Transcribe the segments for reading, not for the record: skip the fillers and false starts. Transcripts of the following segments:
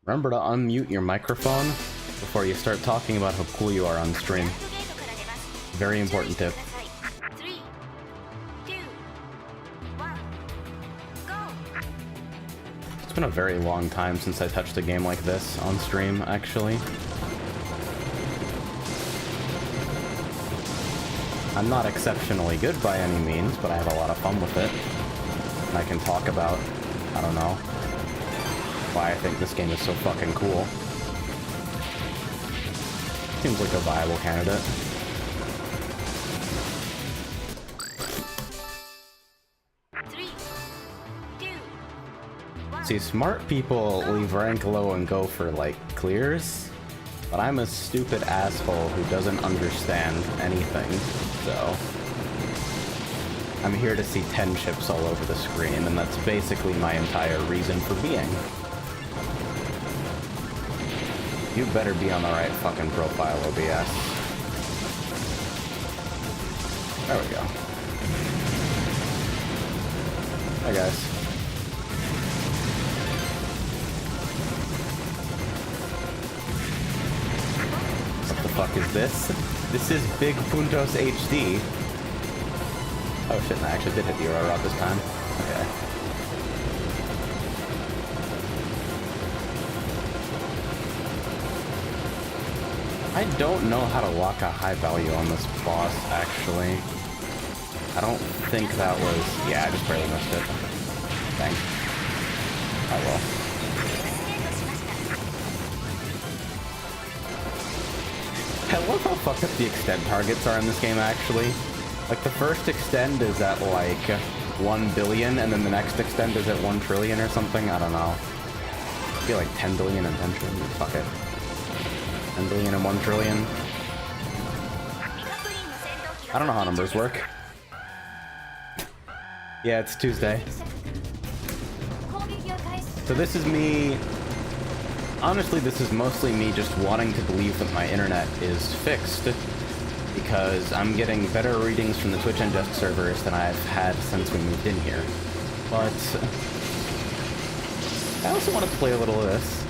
Remember to unmute your microphone before you start talking about how cool you are on stream. Very important tip. It's been a very long time since I touched a game like this on stream, actually. I'm not exceptionally good by any means, but I have a lot of fun with it. And I can talk about, I don't know, why I think this game is so fucking cool. Seems like a viable candidate. See, smart people leave rank low and go for, like, clears, but I'm a stupid asshole who doesn't understand anything, so... I'm here to see 10 chips all over the screen, and that's basically my entire reason for being. You better be on the right fucking profile, OBS. There we go. Hi, guys. What the fuck is this? This is Big Puntos HD. Oh shit, I actually did hit the Euro rod this time. Okay. I don't know how to lock a high value on this boss, actually. I don't think that was... Yeah, I just barely missed it. Dang. Oh well. I love how fucked up the extend targets are in this game, actually. Like, the first extend is at, like, 1 billion, and then the next extend is at 1 trillion or something? I don't know. I feel like 10 billion and 10 trillion. Fuck it. 10 billion and 1 trillion. I don't know how numbers work. Yeah, it's Tuesday. So this is me... Honestly, this is mostly me just wanting to believe that my internet is fixed, because I'm getting better readings from the Twitch ingest servers than I've had since we moved in here. But I also want to play a little of this.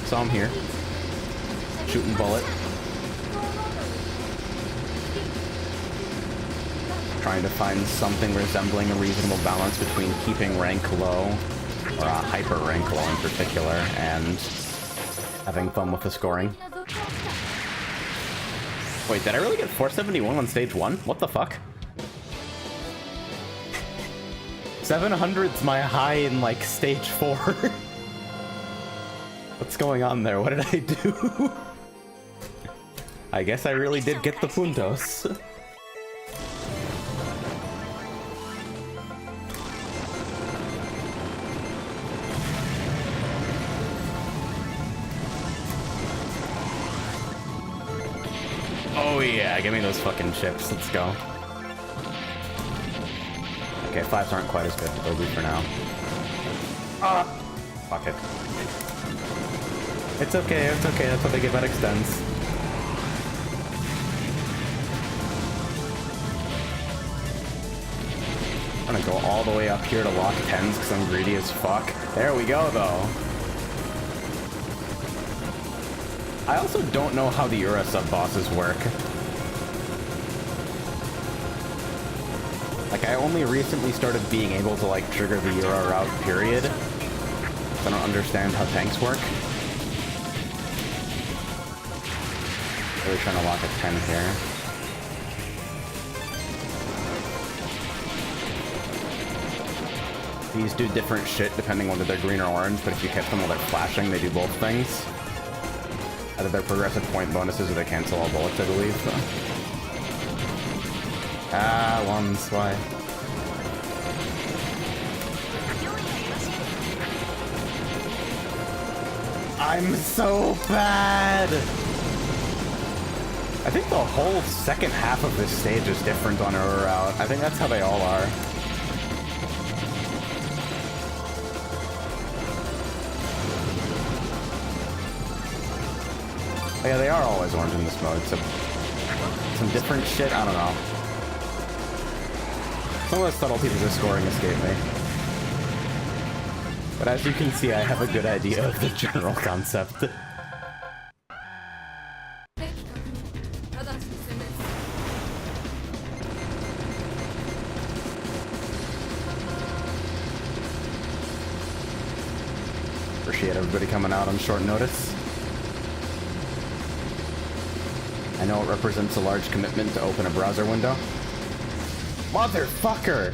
So I'm here. Shooting bullet. Trying to find something resembling a reasonable balance between keeping rank low, or a hyper rank low in particular, and having fun with the scoring. Wait, did I really get 471 on stage 1? What the fuck? 700's my high in, like, stage 4. What's going on there? What did I do? I guess I really did get the puntos. Oh yeah, give me those fucking chips. Let's go. Okay, 5s aren't quite as good, but they'll do for now. Ah! Fuck it. It's okay, it's okay. That's what they give out extends. I'm gonna go all the way up here to lock 10s because I'm greedy as fuck. There we go, though. I also don't know how the Ura sub-bosses work. Like, I only recently started being able to, like, trigger the Ura route, period. I don't understand how tanks work. Really trying to lock a 10 here. These do different shit depending whether they're green or orange, but if you catch them while they're flashing, they do both things. Either they're progressive point bonuses or they cancel all bullets, I believe. So. Ah, ones, why? I'm so bad! I think the whole second half of this stage is different on Ura Route. I think that's how they all are. Oh, yeah, they are always orange in this mode, so some different shit, I don't know. Some of the subtleties of this scoring escape me. But as you can see, I have a good idea of the general concept. Appreciate everybody coming out on short notice. I know it represents a large commitment to open a browser window. Motherfucker!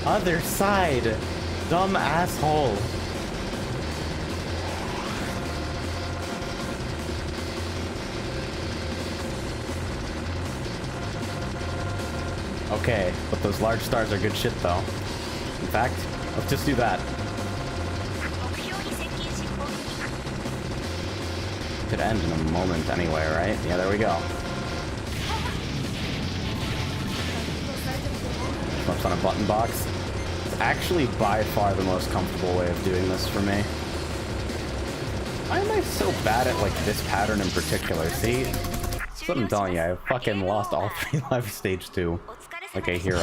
Other side! Dumb asshole! Okay, but those large stars are good shit though. In fact, let's just do that. Could end in a moment anyway, right? Yeah, there we go. Flips on a button box. It's actually by far the most comfortable way of doing this for me. Why am I so bad at, like, this pattern in particular? See? That's what I'm telling you, I fucking lost all 3 lives stage 2. Like a hero.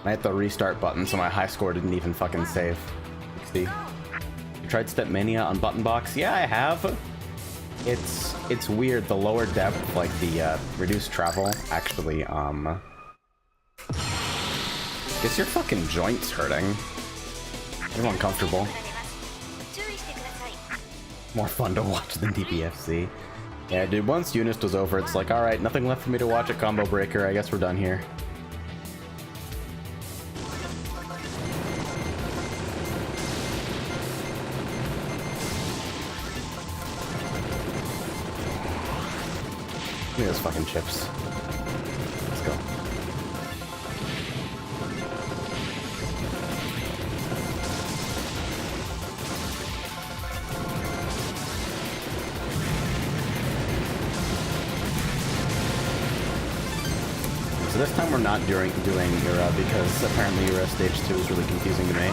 I hit the restart button, so my high score didn't even fucking save. See? You tried Step Mania on button box? Yeah, I have. It's weird. The lower depth, like the reduced travel, actually gets your fucking joints hurting. They're uncomfortable. More fun to watch than DPFC. Yeah, dude, once Eunice was over, it's like, alright, nothing left for me to watch at Combo Breaker. I guess we're done here. Give me those fucking chips. Let's go. So this time we're not doing Ura because apparently Ura stage 2 is really confusing to me.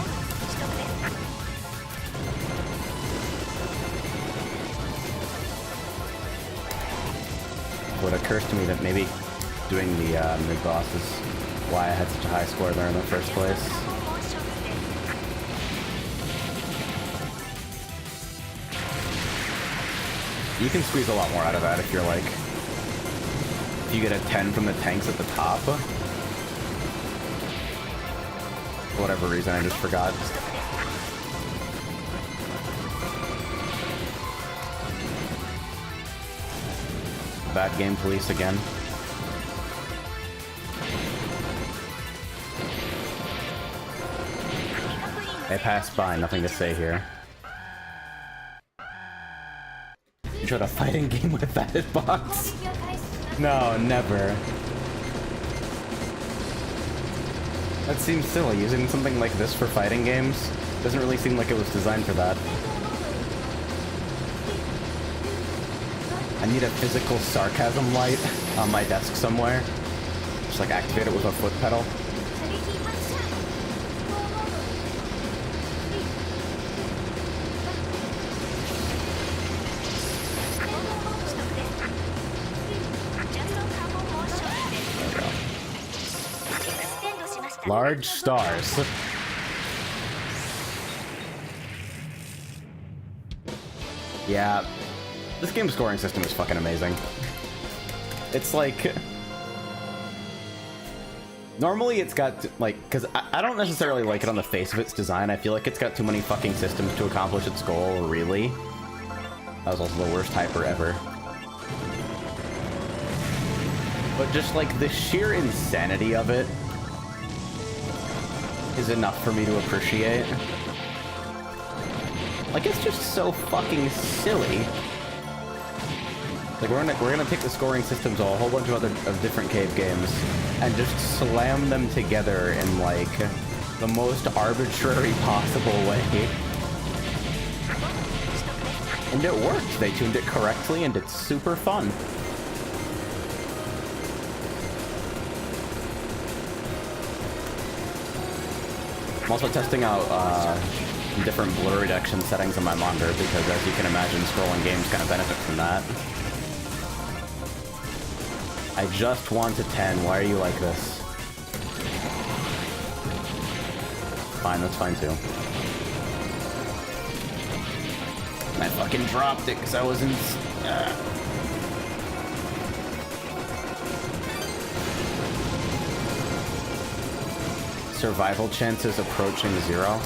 It occurs to me that maybe doing the mid-boss is why I had such a high score there in the first place. You can squeeze a lot more out of that if you're like... If you get a 10 from the tanks at the top. For whatever reason, I just forgot. Bad game police again. I passed by, nothing to say here. You tried a fighting game with that hitbox? No, never. That seems silly. Using something like this for fighting games doesn't really seem like it was designed for that. I need a physical sarcasm light on my desk somewhere. Just like activate it with a foot pedal. Large stars. Yeah. This game's scoring system is fucking amazing. It's like... Normally it's got, like... Because I don't necessarily like it on the face of its design. I feel like it's got too many fucking systems to accomplish its goal, really. That was also the worst hyper ever. But just, like, the sheer insanity of it is enough for me to appreciate. Like, it's just so fucking silly. Like, we're gonna take the scoring systems of a whole bunch of different cave games and just slam them together in, like, the most arbitrary possible way. And it worked. They tuned it correctly, and it's super fun. I'm also testing out different blur reduction settings on my monitor because, as you can imagine, scrolling games kind of benefit from that. I just want a 10. Why are you like this? Fine, that's fine too. And I fucking dropped it because I wasn't... Survival chances approaching 0.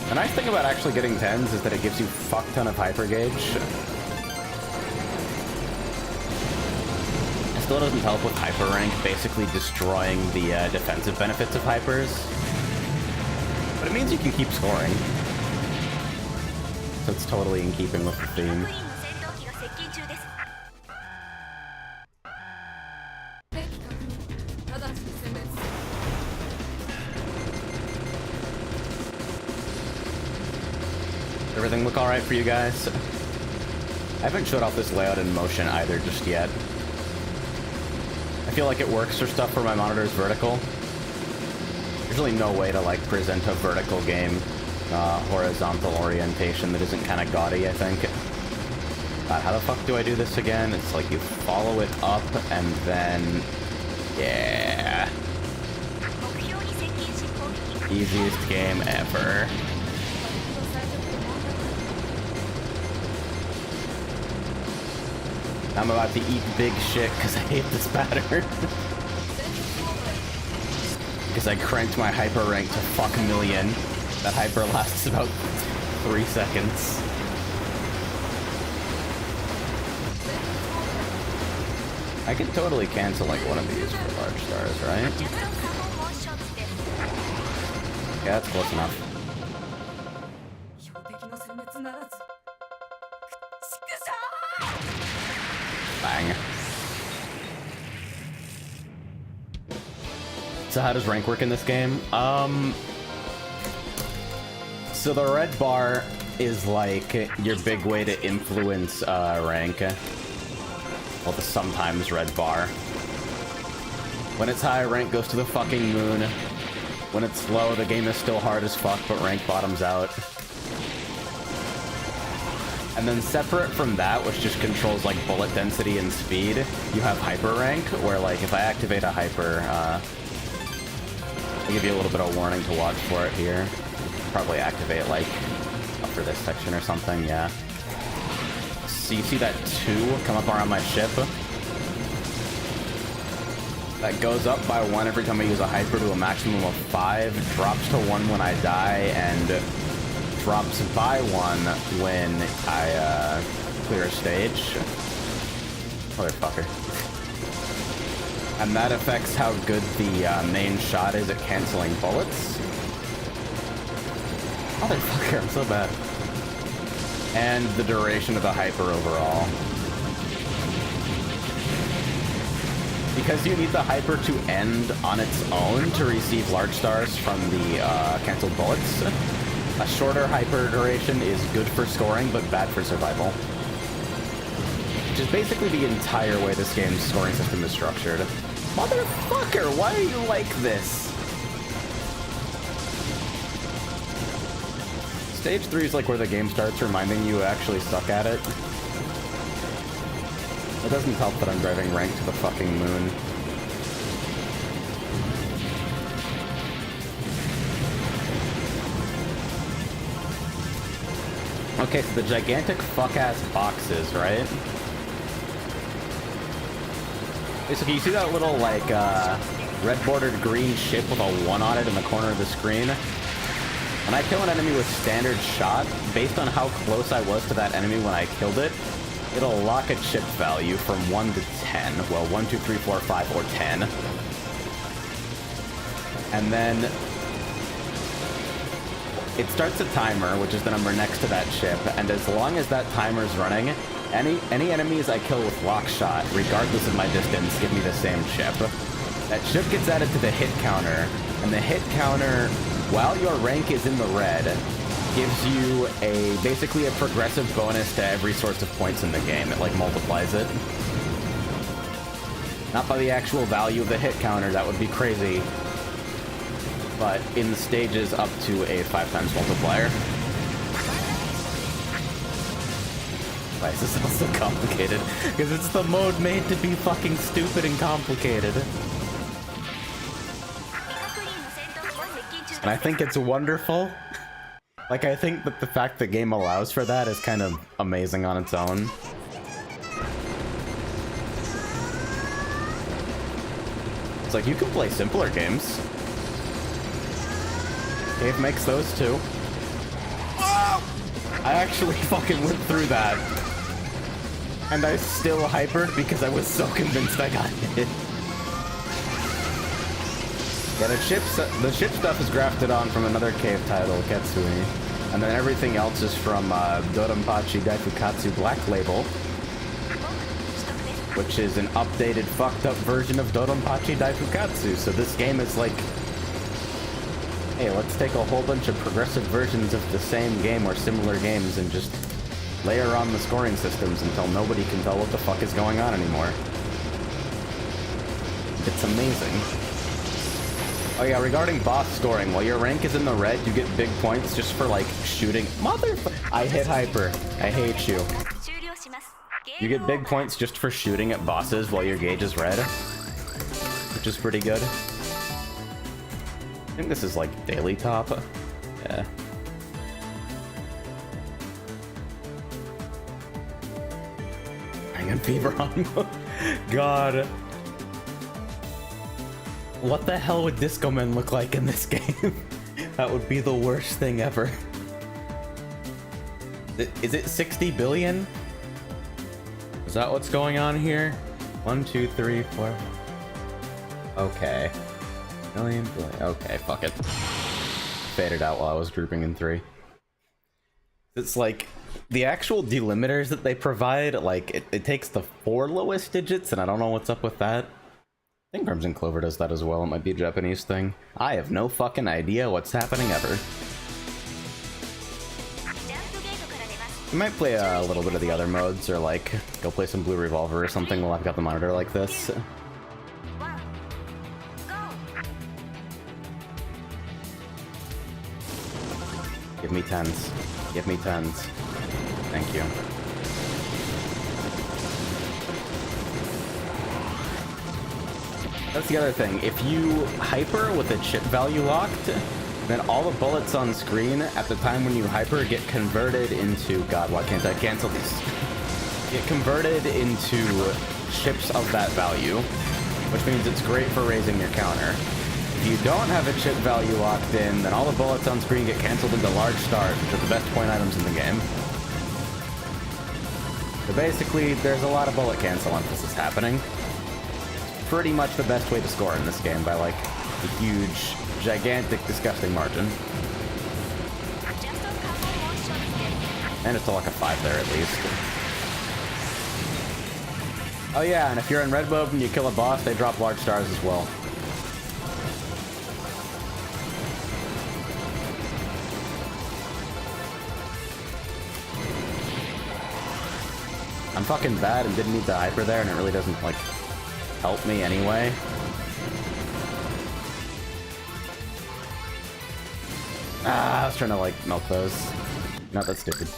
The nice thing about actually getting 10s is that it gives you fuck ton of hyper gauge. It still doesn't help with hyper rank, basically destroying the defensive benefits of hypers. But it means you can keep scoring. So it's totally in keeping with the theme. Everything look alright for you guys? I haven't showed off this layout in motion either just yet. I feel like it works for stuff where my monitor's vertical. There's really no way to like present a vertical game horizontal orientation that isn't kind of gaudy, I think. God, how the fuck do I do this again? It's like you follow it up and then... Yeah. Easiest game ever. I'm about to eat big shit because I hate this pattern. Because I cranked my hyper rank to fuck a million. That hyper lasts about 3 seconds. I could totally cancel like one of these for large stars, right? Yeah, that's close enough. Bang. So how does rank work in this game? So the red bar is like your big way to influence rank. Well, the sometimes red bar. When it's high, rank goes to the fucking moon. When it's low, the game is still hard as fuck, but rank bottoms out. And then separate from that, which just controls like bullet density and speed, you have hyper rank, where like if I activate a hyper, I'll give you a little bit of warning to watch for it here. Probably activate like up for this section or something, yeah. So you see that 2 come up around my ship? That goes up by 1 every time I use a hyper to a maximum of 5, drops to 1 when I die, and drops by 1 when I clear a stage. Motherfucker. And that affects how good the main shot is at canceling bullets. Motherfucker, I'm so bad. And the duration of the hyper overall. Because you need the hyper to end on its own to receive large stars from the canceled bullets, a shorter hyper duration is good for scoring, but bad for survival. Which is basically the entire way this game's scoring system is structured. Motherfucker, why are you like this? Stage 3 is like where the game starts reminding you actually suck at it. It doesn't help that I'm driving rank to the fucking moon. Okay, so the gigantic fuck-ass boxes, right? Basically, you see that little, like, red-bordered green ship with a 1 on it in the corner of the screen? When I kill an enemy with standard shot, based on how close I was to that enemy when I killed it, it'll lock a chip value from 1 to 10. Well, 1, 2, 3, 4, 5, or 10. And then it starts a timer, which is the number next to that chip, and as long as that timer's running, any enemies I kill with lock shot, regardless of my distance, give me the same chip. That chip gets added to the hit counter, and the hit counter, while your rank is in the red, gives you basically a progressive bonus to every source of points in the game. It like multiplies it. Not by the actual value of the hit counter, that would be crazy. But in the stages up to a 5 times multiplier. Why is this all so complicated? Because it's the mode made to be fucking stupid and complicated. And I think it's wonderful. Like, I think that the fact the game allows for that is kind of amazing on its own. It's like, you can play simpler games. Cave makes those too. I actually fucking went through that. And I still hypered because I was so convinced I got hit. Yeah, the ship stuff is grafted on from another cave title, Ketsui. And then everything else is from Dodonpachi Daifukatsu Black Label, which is an updated, fucked up version of Dodonpachi Daifukatsu. So this game is like, hey, let's take a whole bunch of progressive versions of the same game or similar games and just layer on the scoring systems until nobody can tell what the fuck is going on anymore. It's amazing. Oh yeah, regarding boss scoring, while your rank is in the red, you get big points just for, like, shooting. I hit hyper. I hate you. You get big points just for shooting at bosses while your gauge is red, which is pretty good. I think this is, like, daily top. Yeah. Hanging fever on. God. What the hell would Disco Men look like in this game? That would be the worst thing ever. Is it 60 billion? Is that what's going on here? 1, 2, 3, 4. Okay. Billion. Okay, fuck it. Faded out while I was grouping in 3. It's like, the actual delimiters that they provide, like, it takes the 4 lowest digits, and I don't know what's up with that. I think Crimzon Clover does that as well. It might be a Japanese thing. I have no fucking idea what's happening ever. I might play a little bit of the other modes, or like, go play some Blue Revolver or something while I've got the monitor like this. Give me 10s. Give me 10s. Thank you. That's the other thing. If you hyper with a chip value locked, then all the bullets on screen at the time when you hyper get converted into... God, why can't I cancel this? Get converted into chips of that value, which means it's great for raising your counter. If you don't have a chip value locked in, then all the bullets on screen get canceled into large stars, which are the best point items in the game. So basically, there's a lot of bullet cancel emphasis happening. Pretty much the best way to score in this game by, like, a huge, gigantic, disgusting margin. And it's to like a 5 there at least. Oh yeah, and if you're in red mode and you kill a boss, they drop large stars as well. I'm fucking bad and didn't need the hyper there, and it really doesn't, like, help me anyway. I was trying to, like, milk those. Not that stupid.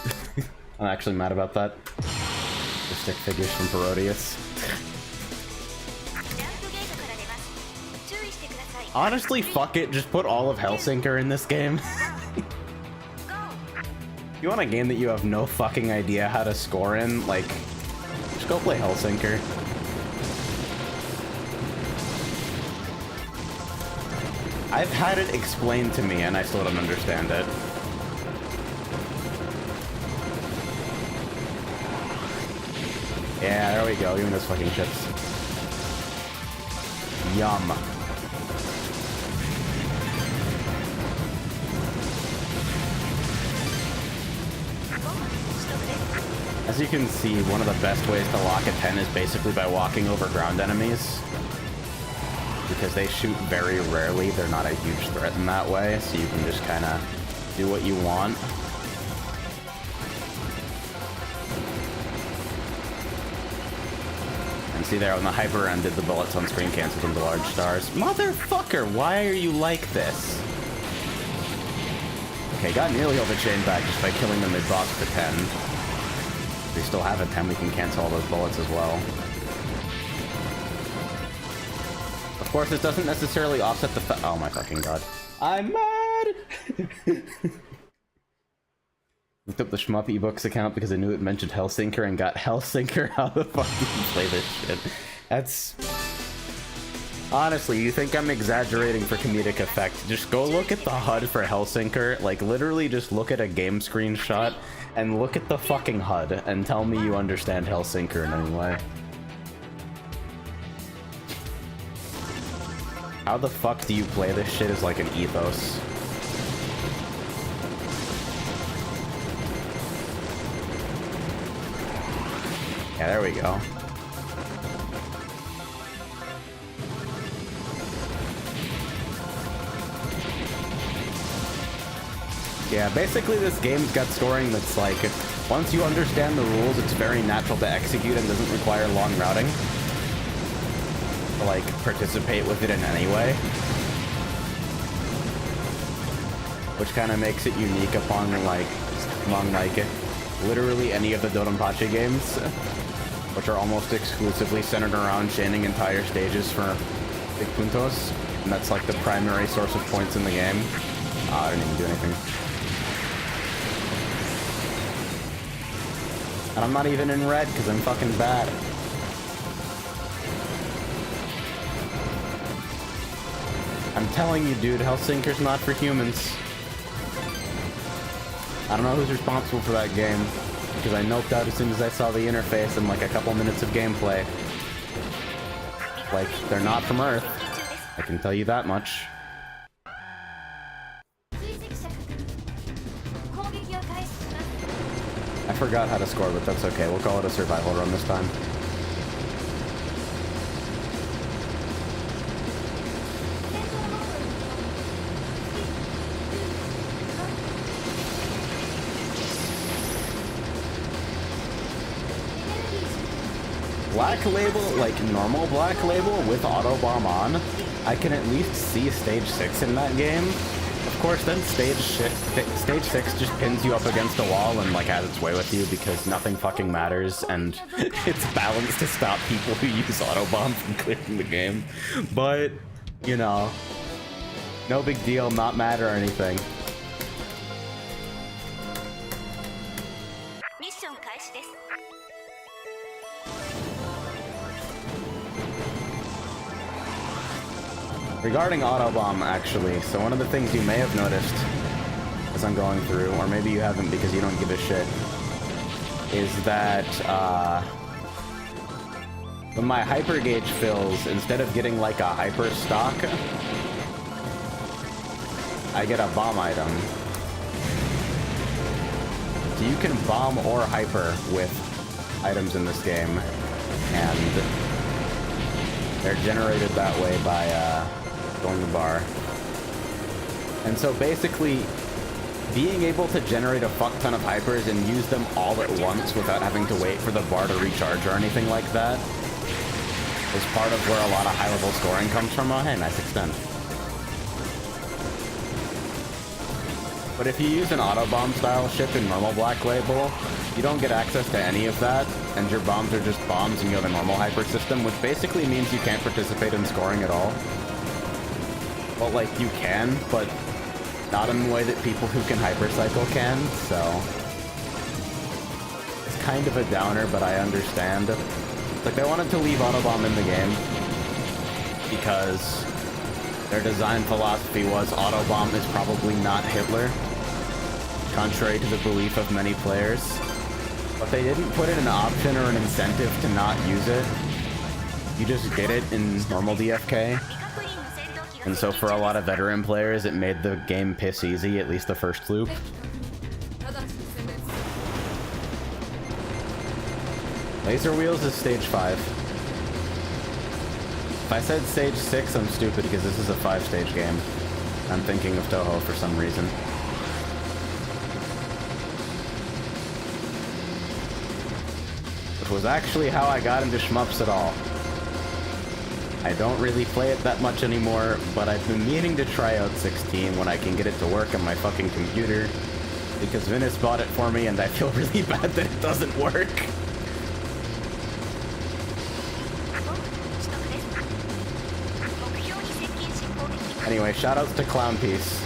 I'm actually mad about that. The stick figures from Parodius. Honestly, fuck it. Just put all of Hellsinker in this game. You want a game that you have no fucking idea how to score in? Like, just go play Hellsinker. I've had it explained to me and I still don't understand it. Yeah, there we go. Even those fucking chips. Yum. As you can see, one of the best ways to lock a 10 is basically by walking over ground enemies. Because they shoot very rarely, they're not a huge threat in that way, so you can just kind of do what you want. And see there, when the hyper ended, the bullets on screen canceled into large stars. Motherfucker, why are you like this? Okay, got nearly all the chain back just by killing the mid-boss with a 10. We still have a 10, we can cancel all those bullets as well. Of course, this doesn't necessarily offset the oh my fucking god. I'm mad! Looked up the Shmup ebooks account because I knew it mentioned Hellsinker and got Hellsinker. How the fuck do you play this shit? That's... Honestly, you think I'm exaggerating for comedic effect? Just go look at the HUD for Hellsinker. Like, literally just look at a game screenshot and look at the fucking HUD and tell me you understand Hellsinker in any way. How the fuck do you play this shit as like an ethos? Yeah, there we go. Yeah, basically this game's got scoring that's like, once you understand the rules, it's very natural to execute and doesn't require long routing to like participate with it in any way. Which kind of makes it unique among like literally any of the Dodonpachi games, which are almost exclusively centered around chaining entire stages for big PUNTOS, and that's like the primary source of points in the game. I didn't even do anything. And I'm not even in red because I'm fucking bad. I'm telling you, dude, Hellsinker's not for humans. I don't know who's responsible for that game, because I noped out as soon as I saw the interface and like a couple minutes of gameplay. Like, they're not from Earth. I can tell you that much. I forgot how to score, but that's okay. We'll call it a survival run this time. Black Label, like normal Black Label with Autobomb on, I can at least see Stage 6 in that game. Of course, then Stage 6 just pins you up against a wall and like has its way with you because nothing fucking matters and it's balanced to stop people who use Autobomb from clearing the game. But, you know, no big deal, not mad or anything. Regarding Autobomb, actually, so one of the things you may have noticed as I'm going through, or maybe you haven't because you don't give a shit, is that when my hyper gauge fills, instead of getting like a hyper stock, I get a bomb item. So you can bomb or hyper with items in this game, and they're generated that way by going the bar. And so basically, being able to generate a fuck ton of hypers and use them all at once without having to wait for the bar to recharge or anything like that is part of where a lot of high-level scoring comes from. Oh, hey, nice extend. But if you use an Autobomb style ship in normal Black Label, you don't get access to any of that, and your bombs are just bombs and you have a normal hyper system, which basically means you can't participate in scoring at all. Well, like, you can, but not in the way that people who can hypercycle can, so it's kind of a downer, but I understand. Like, they wanted to leave Autobomb in the game because their design philosophy was Autobomb is probably not Hitler, contrary to the belief of many players. But they didn't put in an option or an incentive to not use it. You just did it in normal DFK. And so for a lot of veteran players, it made the game piss easy, at least the first loop. Laser Wheels is stage 5. If I said stage 6, I'm stupid because this is a 5-stage game. I'm thinking of Toho for some reason. Which was actually how I got into shmups at all. I don't really play it that much anymore, but I've been meaning to try out 16 when I can get it to work on my fucking computer. because Venice bought it for me and I feel really bad that it doesn't work. Anyway, shoutouts to Clown Piece.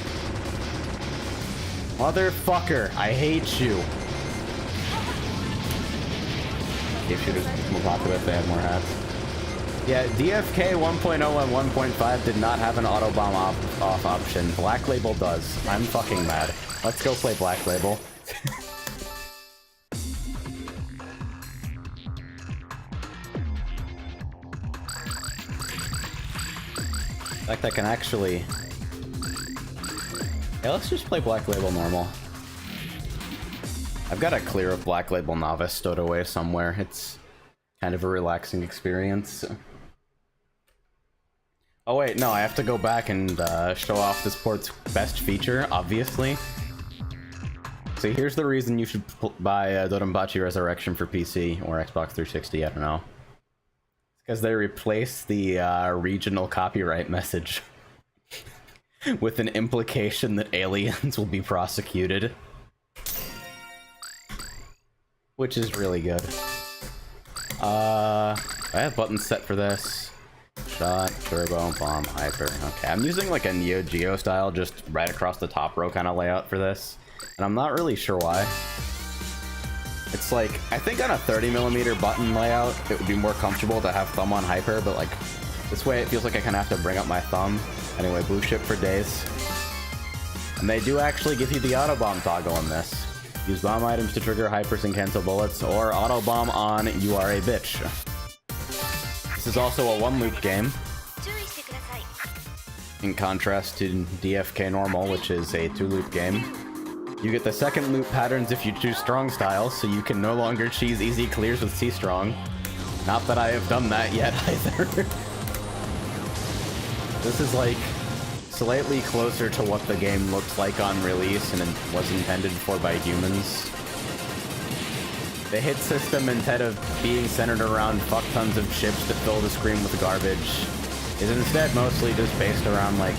Motherfucker, I hate you. If shooters more popular if they had more hats. Yeah, DFK 1.0 and 1.5 did not have an auto bomb off option. Black Label does. I'm fucking mad. Let's go play Black Label. In fact, I can actually... Yeah, let's just play Black Label normal. I've got a clear of Black Label Novice stowed away somewhere. It's kind of a relaxing experience. Oh wait, no, I have to go back and show off this port's best feature, obviously. So here's the reason you should buy Dodonpachi Resurrection for PC or Xbox 360, I don't know. It's because they replaced the regional copyright message with an implication that aliens will be prosecuted. Which is really good. I have buttons set for this. Shot, turbo, bomb, hyper. Okay, I'm using like a Neo Geo style, just right across the top row kind of layout for this. And I'm not really sure why. It's like, I think on a 30mm button layout, it would be more comfortable to have thumb on hyper, but like, this way it feels like I kind of have to bring up my thumb. Anyway, blue ship for days. And they do actually give you the auto bomb toggle in this. Use bomb items to trigger hypers and cancel bullets, or auto bomb on you are a bitch. This is also a one-loop game, in contrast to DFK Normal, which is a two-loop game. You get the second loop patterns if you choose strong styles, so you can no longer cheese easy clears with C-Strong. Not that I have done that yet, either. This is like slightly closer to what the game looks like on release and was intended for by humans. The hit system, instead of being centered around fuck tons of chips to fill the screen with garbage, is instead mostly just based around like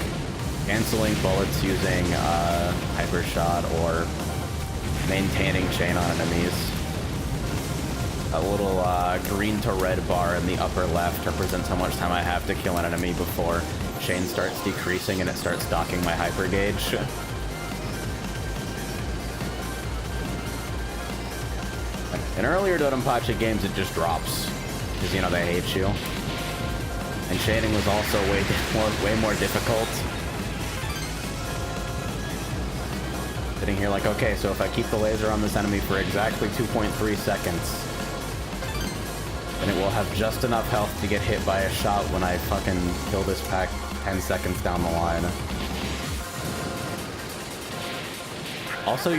canceling bullets using hyper shot or maintaining chain on enemies. A little green to red bar in the upper left represents how much time I have to kill an enemy before chain starts decreasing and it starts docking my hyper gauge. In earlier Dodonpachi games, it just drops, because, you know, they hate you. And shading was also way more difficult. Sitting here like, okay, so if I keep the laser on this enemy for exactly 2.3 seconds, then it will have just enough health to get hit by a shot when I fucking kill this pack 10 seconds down the line. Also,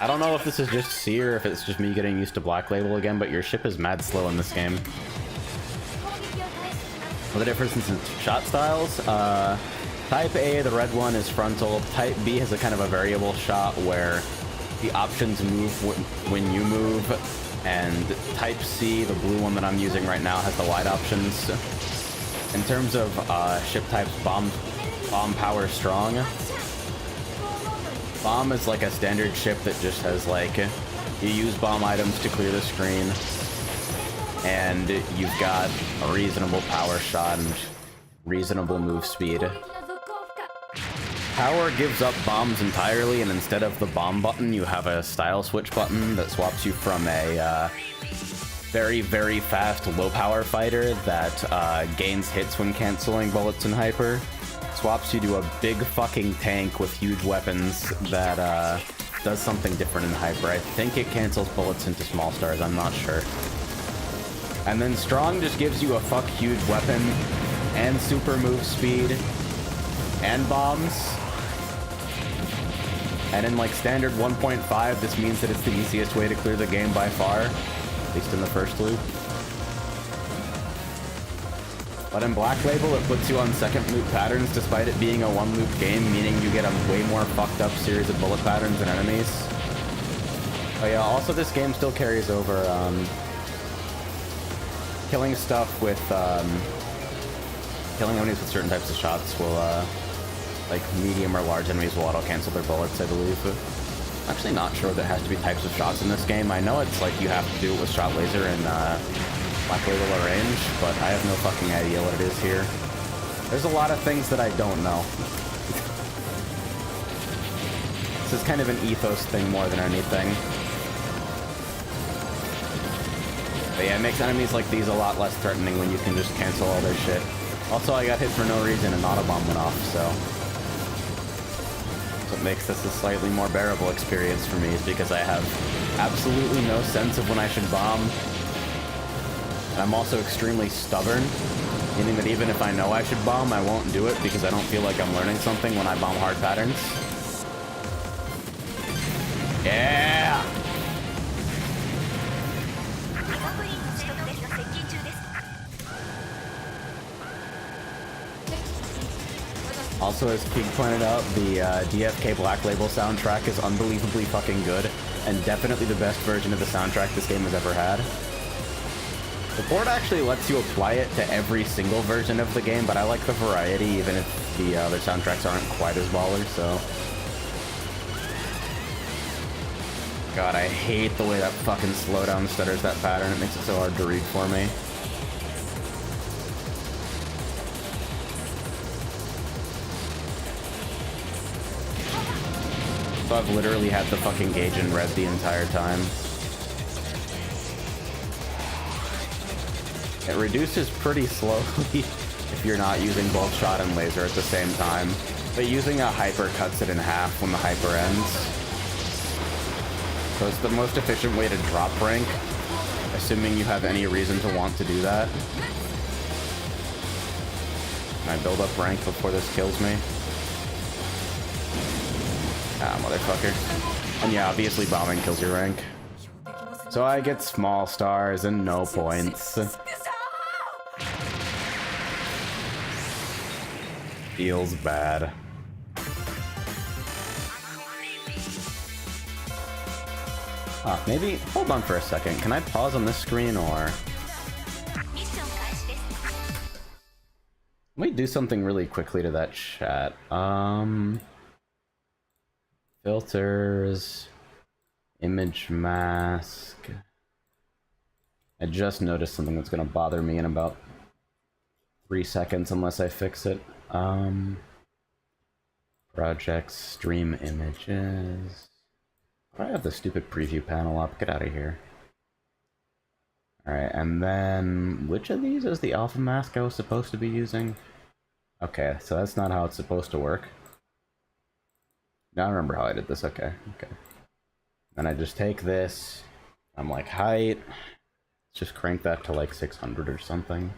I don't know if this is just C or if it's just me getting used to Black Label again, but your ship is mad slow in this game. Well, the difference in shot styles, Type A, the red one, is frontal. Type B has a kind of a variable shot where the options move when you move, and Type C, the blue one that I'm using right now, has the wide options. In terms of ship types, bomb power strong. Bomb is like a standard ship that just has like, you use bomb items to clear the screen, and you've got a reasonable power shot and reasonable move speed. Power gives up bombs entirely, and instead of the bomb button, you have a style switch button that swaps you from a very, very fast low power fighter that gains hits when canceling bullets and hyper. Swaps you to a big fucking tank with huge weapons that does something different in hyper. I think it cancels bullets into small stars, I'm not sure. And then strong just gives you a fuck huge weapon and super move speed and bombs. And in like standard 1.5, this means that it's the easiest way to clear the game by far, at least in the first loop. But in Black Label, it puts you on second loop patterns despite it being a one loop game, meaning you get a way more fucked up series of bullet patterns and enemies. Oh yeah, also this game still carries over, killing stuff with, killing enemies with certain types of shots will, like medium or large enemies will auto cancel their bullets, I believe. Actually not sure there has to be types of shots in this game. I know it's like you have to do it with shot laser and black label or range, but I have no fucking idea what it is here. There's a lot of things that I don't know. This is kind of an ethos thing more than anything. But yeah, it makes enemies like these a lot less threatening when you can just cancel all their shit. Also, I got hit for no reason and Autobomb went off, so what makes this a slightly more bearable experience for me is because I have absolutely no sense of when I should bomb. And I'm also extremely stubborn, meaning that even if I know I should bomb, I won't do it because I don't feel like I'm learning something when I bomb hard patterns. Yeah! Also, as Pig pointed out, the DFK Black Label soundtrack is unbelievably fucking good, and definitely the best version of the soundtrack this game has ever had. The board actually lets you apply it to every single version of the game, but I like the variety, even if the other soundtracks aren't quite as baller, so... God, I hate the way that fucking slowdown stutters that pattern. It makes it so hard to read for me. So I've literally had the fucking gauge in red the entire time. It reduces pretty slowly if you're not using both shot and laser at the same time, but using a hyper cuts it in half when the hyper ends. So it's the most efficient way to drop rank, assuming you have any reason to want to do that. Can I build up rank before this kills me? Ah, motherfucker. And yeah, obviously bombing kills your rank. So I get small stars and no points. Feels bad. Ah, maybe... Hold on for a second. Can I pause on this screen, or... Let me do something really quickly to that chat. Filters... Image mask... I just noticed something that's gonna bother me in about 3 seconds unless I fix it. Projects, stream images... I have the stupid preview panel up. Get out of here. Alright, and then... Which of these is the alpha mask I was supposed to be using? Okay, so that's not how it's supposed to work. Now I remember how I did this. Okay, okay. Then I just take this. I'm like, height. Let's just crank that to like 600 or something.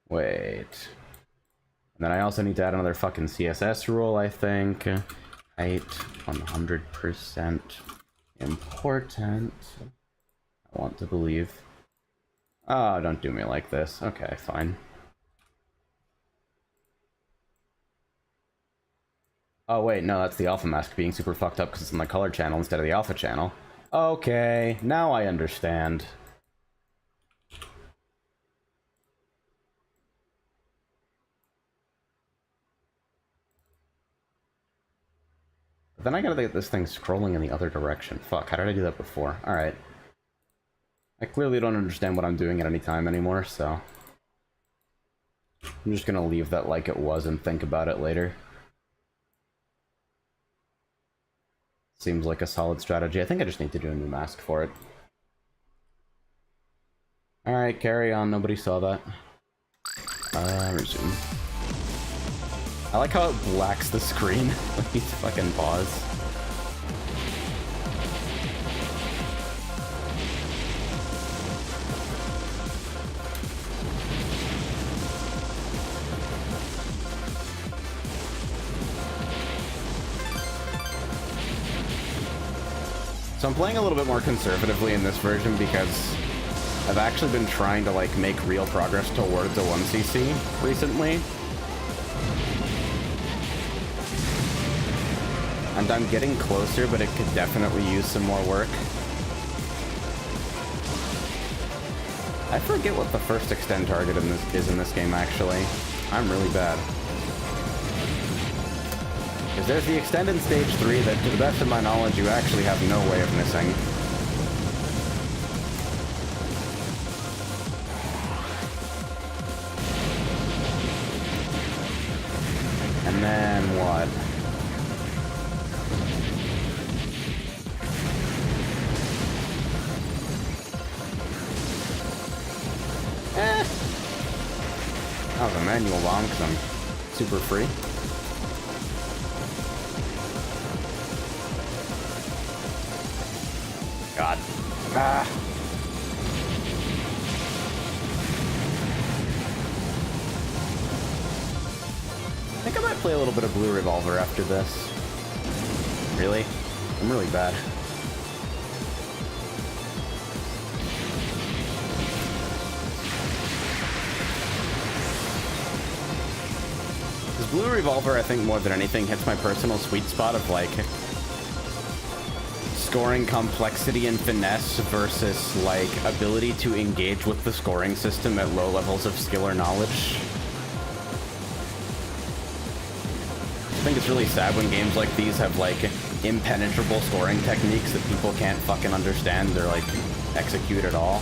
Wait. And then I also need to add another fucking CSS rule, I think. Height 100% important. I want to believe. Oh, don't do me like this. Okay, fine. Oh wait, no, that's the alpha mask being super fucked up because it's on the color channel instead of the alpha channel. Okay, now I understand. But then I gotta get this thing scrolling in the other direction. Fuck, how did I do that before? Alright. I clearly don't understand what I'm doing at any time anymore, so... I'm just gonna leave that like it was and think about it later. Seems like a solid strategy. I think I just need to do a new mask for it. Alright, carry on. Nobody saw that. Resume. I like how it blacks the screen when you fucking pause. So I'm playing a little bit more conservatively in this version because I've actually been trying to like make real progress towards a 1cc recently. And I'm getting closer, but it could definitely use some more work. I forget what the first extend target is in this game, actually. I'm really bad. Because there's the extend in stage 3 that, to the best of my knowledge, you actually have no way of missing. And then what? That was a manual bomb because I'm super free. God. Ah. I think I might play a little bit of Blue Revolver after this. Really? I'm really bad. This Blue Revolver, I think, more than anything, hits my personal sweet spot of, like, scoring complexity and finesse versus, like, ability to engage with the scoring system at low levels of skill or knowledge. I think it's really sad when games like these have, like, impenetrable scoring techniques that people can't fucking understand or, like, execute at all.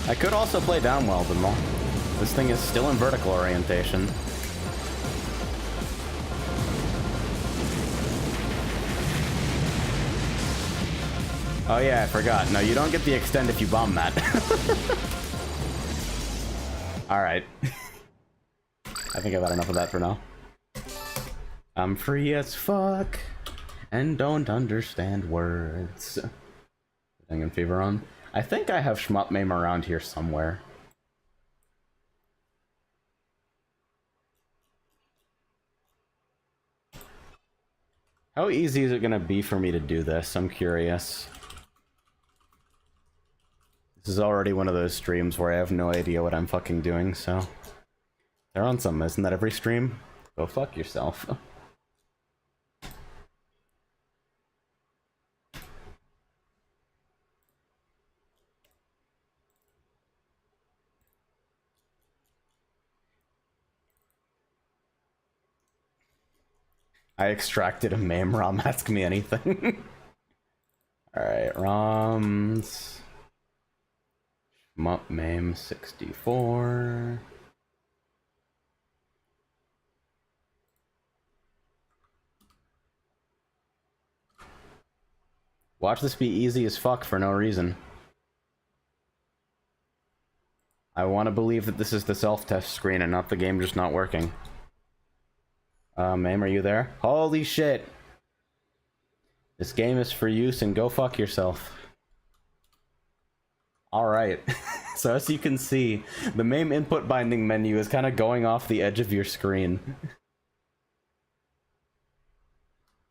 I could also play Downwell, but no. This thing is still in vertical orientation. Oh yeah, I forgot. No, you don't get the extend if you bomb that. Alright. I think I've had enough of that for now. I'm free as fuck and don't understand words. Hanging Fever on. I think I have Shmup Mame around here somewhere. How easy is it gonna be for me to do this? I'm curious. This is already one of those streams where I have no idea what I'm fucking doing, so... They're on something, isn't that every stream? Go fuck yourself. I extracted a MAME ROM, ask me anything. Alright, ROMs... Shmup MAME 64... Watch this be easy as fuck for no reason. I want to believe that this is the self-test screen and not the game just not working. Mame, are you there? Holy shit! This game is for use and go fuck yourself. Alright. So as you can see, the MAME input binding menu is kind of going off the edge of your screen.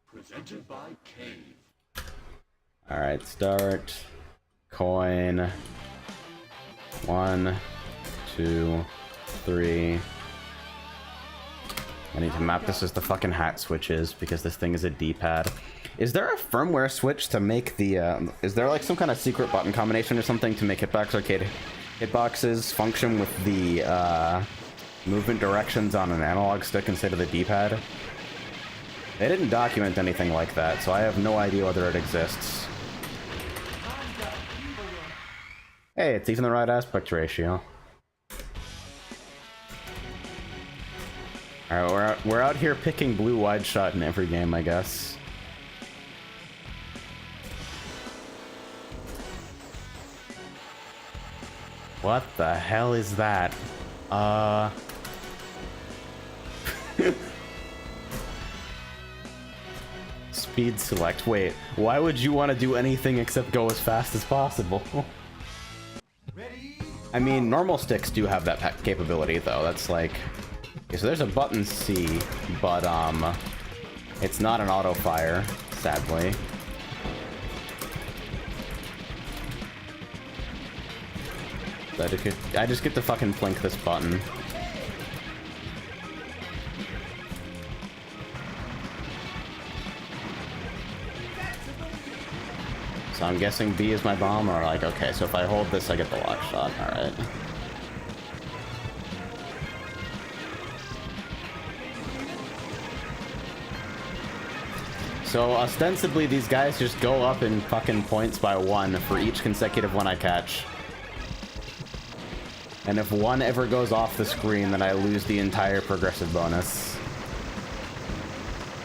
Presented by Cave. Alright, start. Coin. 1, 2, 3. I need to map this as the fucking hat switch is, because this thing is a D-pad. Is there a firmware switch to make the, is there like some kind of secret button combination or something to make Hitbox Arcade hitboxes function with the, movement directions on an analog stick instead of the D-pad? They didn't document anything like that, so I have no idea whether it exists. Hey, it's even the right aspect ratio. Alright, we're out here picking blue wide shot in every game, I guess. What the hell is that? Speed select. Wait, why would you want to do anything except go as fast as possible? I mean, normal sticks do have that capability, though. That's like... Okay, so there's a button C, but, it's not an auto-fire, sadly. So I just get to fucking blink this button. So So I'm guessing B is my bomb, or like, okay, so if I hold this, I get the lock shot. Alright. So ostensibly, these guys just go up in fucking points by 1 for each consecutive one I catch. And if one ever goes off the screen, then I lose the entire progressive bonus.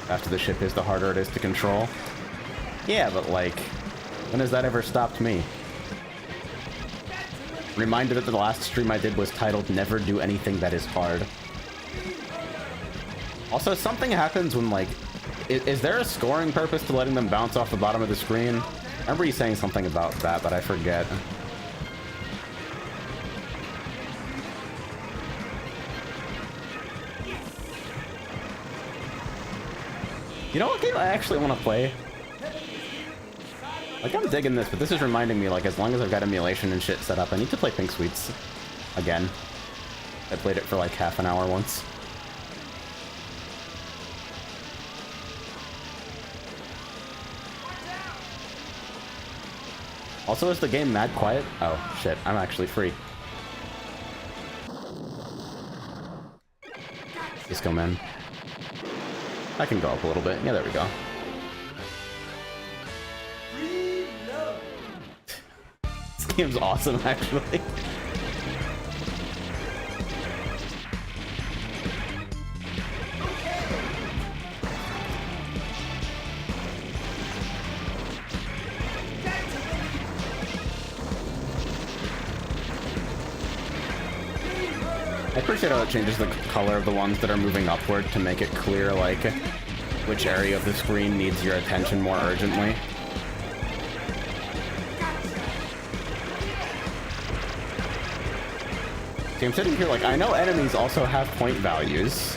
After the ship is, the harder it is to control. Yeah, but like, when has that ever stopped me? Reminder that the last stream I did was titled Never Do Anything That Is Hard. Also, something happens when like, is there a scoring purpose to letting them bounce off the bottom of the screen? I remember you saying something about that, but I forget. You know what game I actually want to play? Like, I'm digging this, but this is reminding me, like, as long as I've got emulation and shit set up, I need to play Pink Sweets again. I played it for like half an hour once. Also, is the game mad quiet? Oh, shit, I'm actually free. Disco Man. I can go up a little bit. Yeah, there we go. This game's awesome, actually. I appreciate how it changes the color of the ones that are moving upward to make it clear, like, which area of the screen needs your attention more urgently. See, I'm sitting here like, I know enemies also have point values.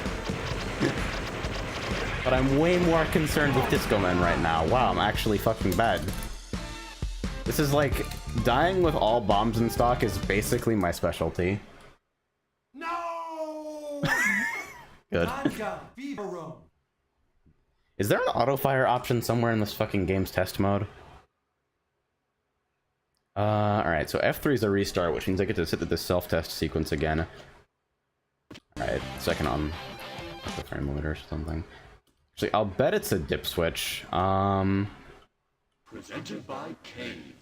But I'm way more concerned with Disco Men right now. Wow, I'm actually fucking bad. This is like, dying with all bombs in stock is basically my specialty. Good. Is there an auto-fire option somewhere in this fucking game's test mode? Alright, so F3 is a restart, which means I get to sit through this self-test sequence again. Alright, second on the frame limiter or something. Actually, I'll bet it's a dip switch. Presented by Cave.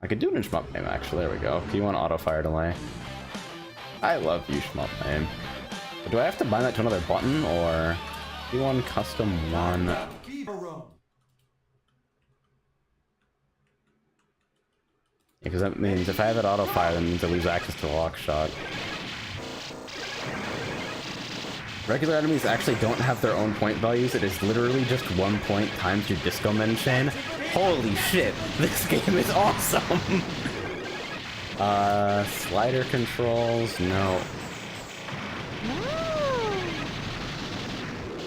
I could do an shmup name, actually. There we go. P1 auto-fire delay. I love you, shmup name. But do I have to bind that to another button, or P1 custom 1? Yeah, because that means if I have it auto-fire, that means I lose access to the lock shot. Regular enemies actually don't have their own point values. It is literally just 1 point times your Disco Men chain. Holy shit, this game is awesome! Slider controls, no.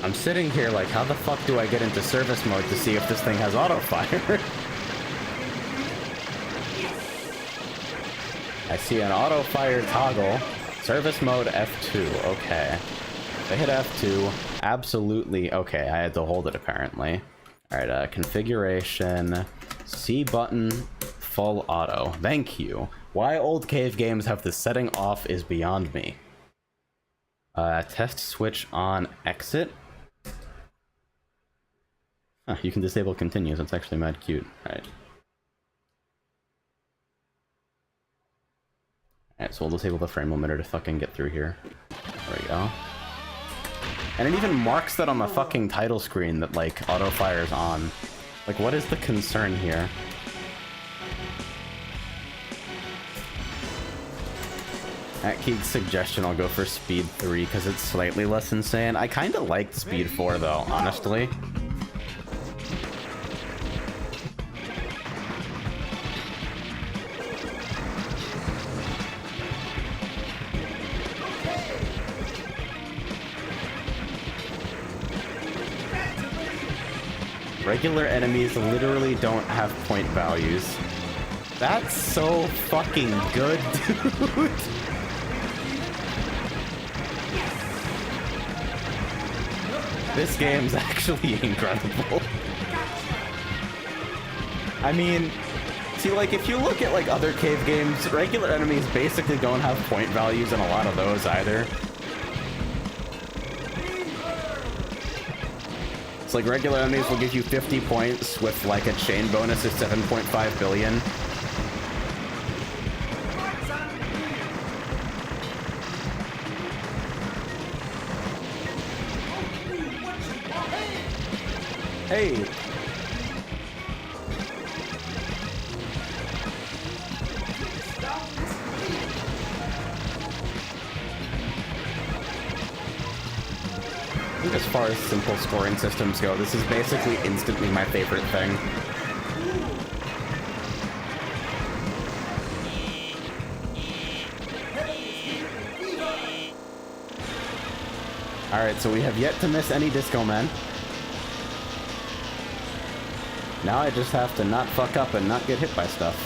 I'm sitting here like, how the fuck do I get into service mode to see if this thing has auto-fire? I see an auto-fire toggle. Service mode F2, okay. If I hit F2, absolutely, okay, I had to hold it apparently. Alright, configuration, C button, full auto. Thank you. Why old cave games have the setting off is beyond me. Test switch on exit. Huh, you can disable continues, that's actually mad cute. Alright. Alright, so we'll disable the frame limiter to fucking get through here. There we go. And it even marks that on the fucking title screen that, like, auto-fire's on. Like, what is the concern here? At Keeg's suggestion, I'll go for Speed 3 because it's slightly less insane. I kind of liked Speed 4 though, honestly. Regular enemies literally don't have point values. That's so fucking good, dude. This game's actually incredible. I mean, see, like, if you look at, like, other cave games, regular enemies basically don't have point values in a lot of those either. It's like regular enemies will give you 50 points with, like, a chain bonus of 7.5 billion. Hey! I think as far as simple scoring systems go, this is basically instantly my favorite thing. Alright, so we have yet to miss any Disco Men. Now I just have to not fuck up and not get hit by stuff.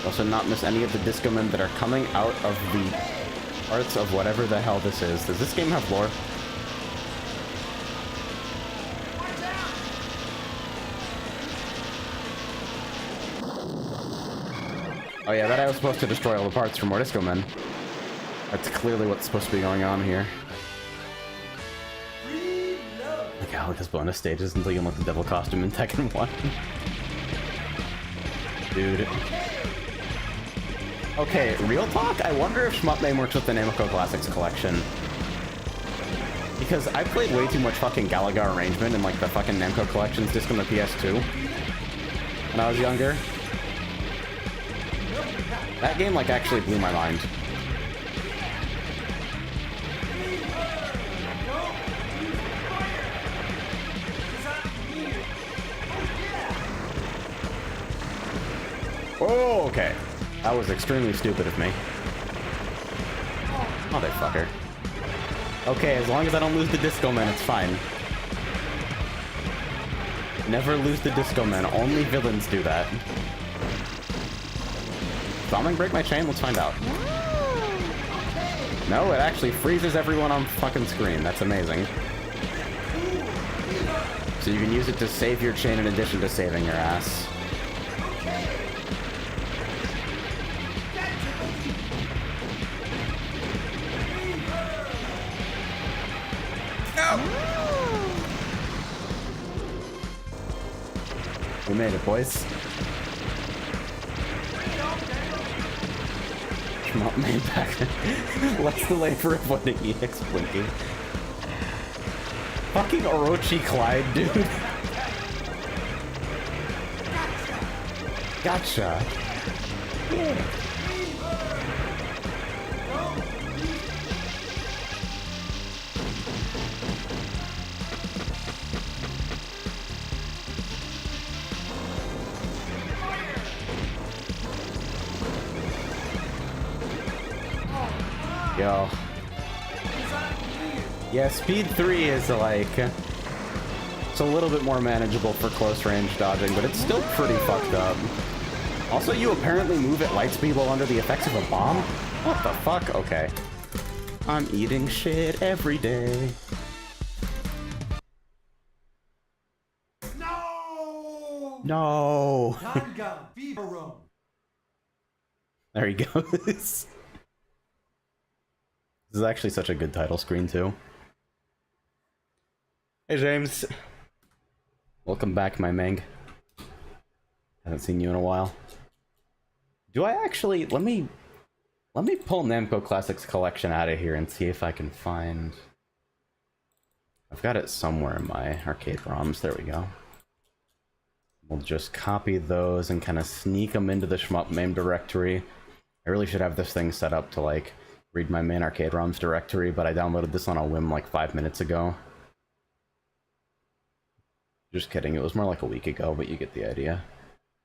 Also not miss any of the Disco Men that are coming out of the parts of whatever the hell this is. Does this game have lore? Oh yeah, that I was supposed to destroy all the parts for more Disco Men. That's clearly what's supposed to be going on here. Like Alika's bonus stages until you unlock the devil costume in Tekken 1. Dude. Okay, real talk? I wonder if Shmup Mame works with the Namco Classics collection. Because I played way too much fucking Galaga arrangement in like the fucking Namco Collections disc on the PS2 when I was younger. That game like actually blew my mind. Oh, okay. That was extremely stupid of me. Motherfucker. Okay, as long as I don't lose the Disco Man, it's fine. Never lose the Disco Man. Only villains do that. Bombing break my chain? Let's find out. No, it actually freezes everyone on fucking screen. That's amazing. So you can use it to save your chain in addition to saving your ass. We made it, boys. Come on, man, back. Let's delay for avoiding EX blinking. Fucking Orochi Clyde, dude. Gotcha. Yeah. Yo. Yeah, speed 3 is like... It's a little bit more manageable for close range dodging, but it's still pretty fucked up. Also, you apparently move at light speed while under the effects of a bomb? What the fuck? Okay. I'm eating shit every day. No! No! Room. There he goes. This is actually such a good title screen, too. Hey, James. Welcome back, my Meng. Haven't seen you in a while. Do I actually... Let me pull Namco Classics Collection out of here and see if I can find... I've got it somewhere in my arcade ROMs. There we go. We'll just copy those and kind of sneak them into the Shmup Mame directory. I really should have this thing set up to, like... read my main arcade ROMs directory, but I downloaded this on a whim like 5 minutes ago. Just kidding, it was more like a week ago, but you get the idea.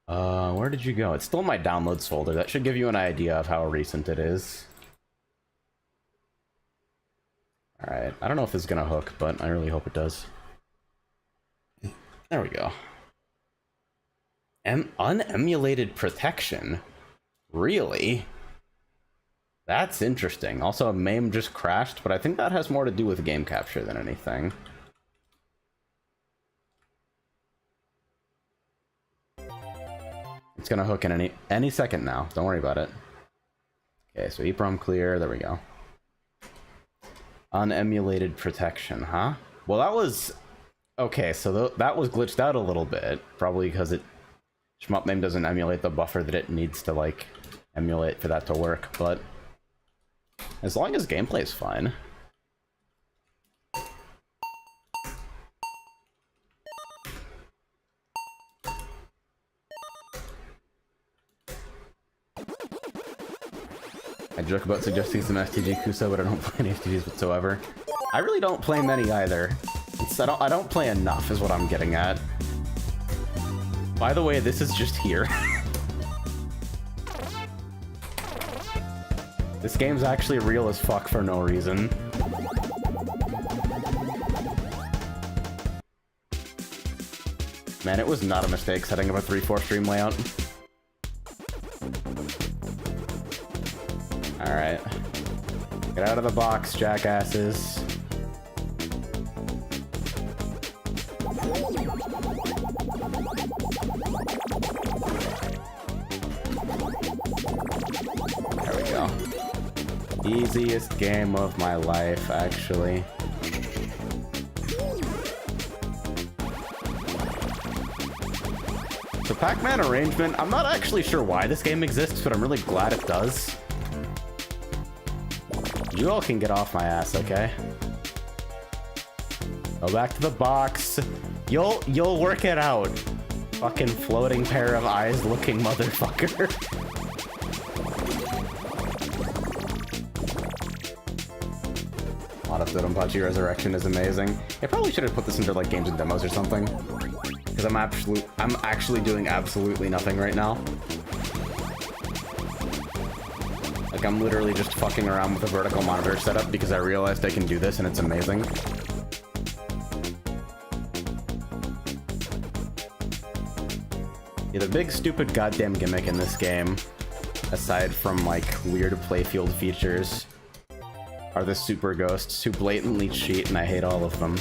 Where did you go? It's still in my downloads folder. That should give you an idea of how recent it is. Alright, I don't know if this is gonna hook, but I really hope it does. There we go. Unemulated protection? Really? That's interesting. Also, MAME just crashed, but I think that has more to do with game capture than anything. It's gonna hook in any second now. Don't worry about it. Okay, so EEPROM clear. There we go. Unemulated protection, huh? Well, that was... Okay, so that was glitched out a little bit. Probably because shmup name doesn't emulate the buffer that it needs to, like, emulate for that to work. But as long as gameplay's fine. I joke about suggesting some STG Kusa, but I don't play any STGs whatsoever. I really don't play many either. I don't play enough, is what I'm getting at. By the way, this is just here. This game's actually real as fuck for no reason. Man, it was not a mistake setting up a 3-4 stream layout. Alright. Get out of the box, jackasses. There we go. Easiest game of my life, actually. The Pac-Man arrangement, I'm not actually sure why this game exists, but I'm really glad it does. You all can get off my ass, okay? Go back to the box. You'll work it out. Fucking floating pair of eyes looking motherfucker. A lot of Dodonpachi Resurrection is amazing. I probably should have put this into like games and demos or something. Because I'm actually doing absolutely nothing right now. Like, I'm literally just fucking around with a vertical monitor setup because I realized I can do this and it's amazing. Yeah, the big stupid goddamn gimmick in this game, aside from like weird playfield features, are the super ghosts who blatantly cheat, and I hate all of them.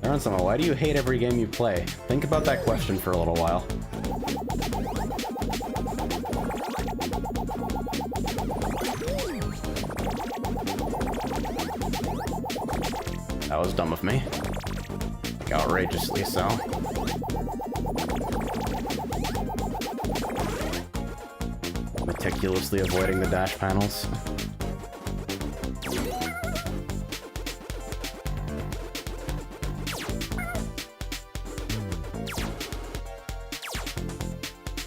Crimzon, why do you hate every game you play? Think about that question for a little while. That was dumb of me. Like, outrageously so. Meticulously avoiding the dash panels.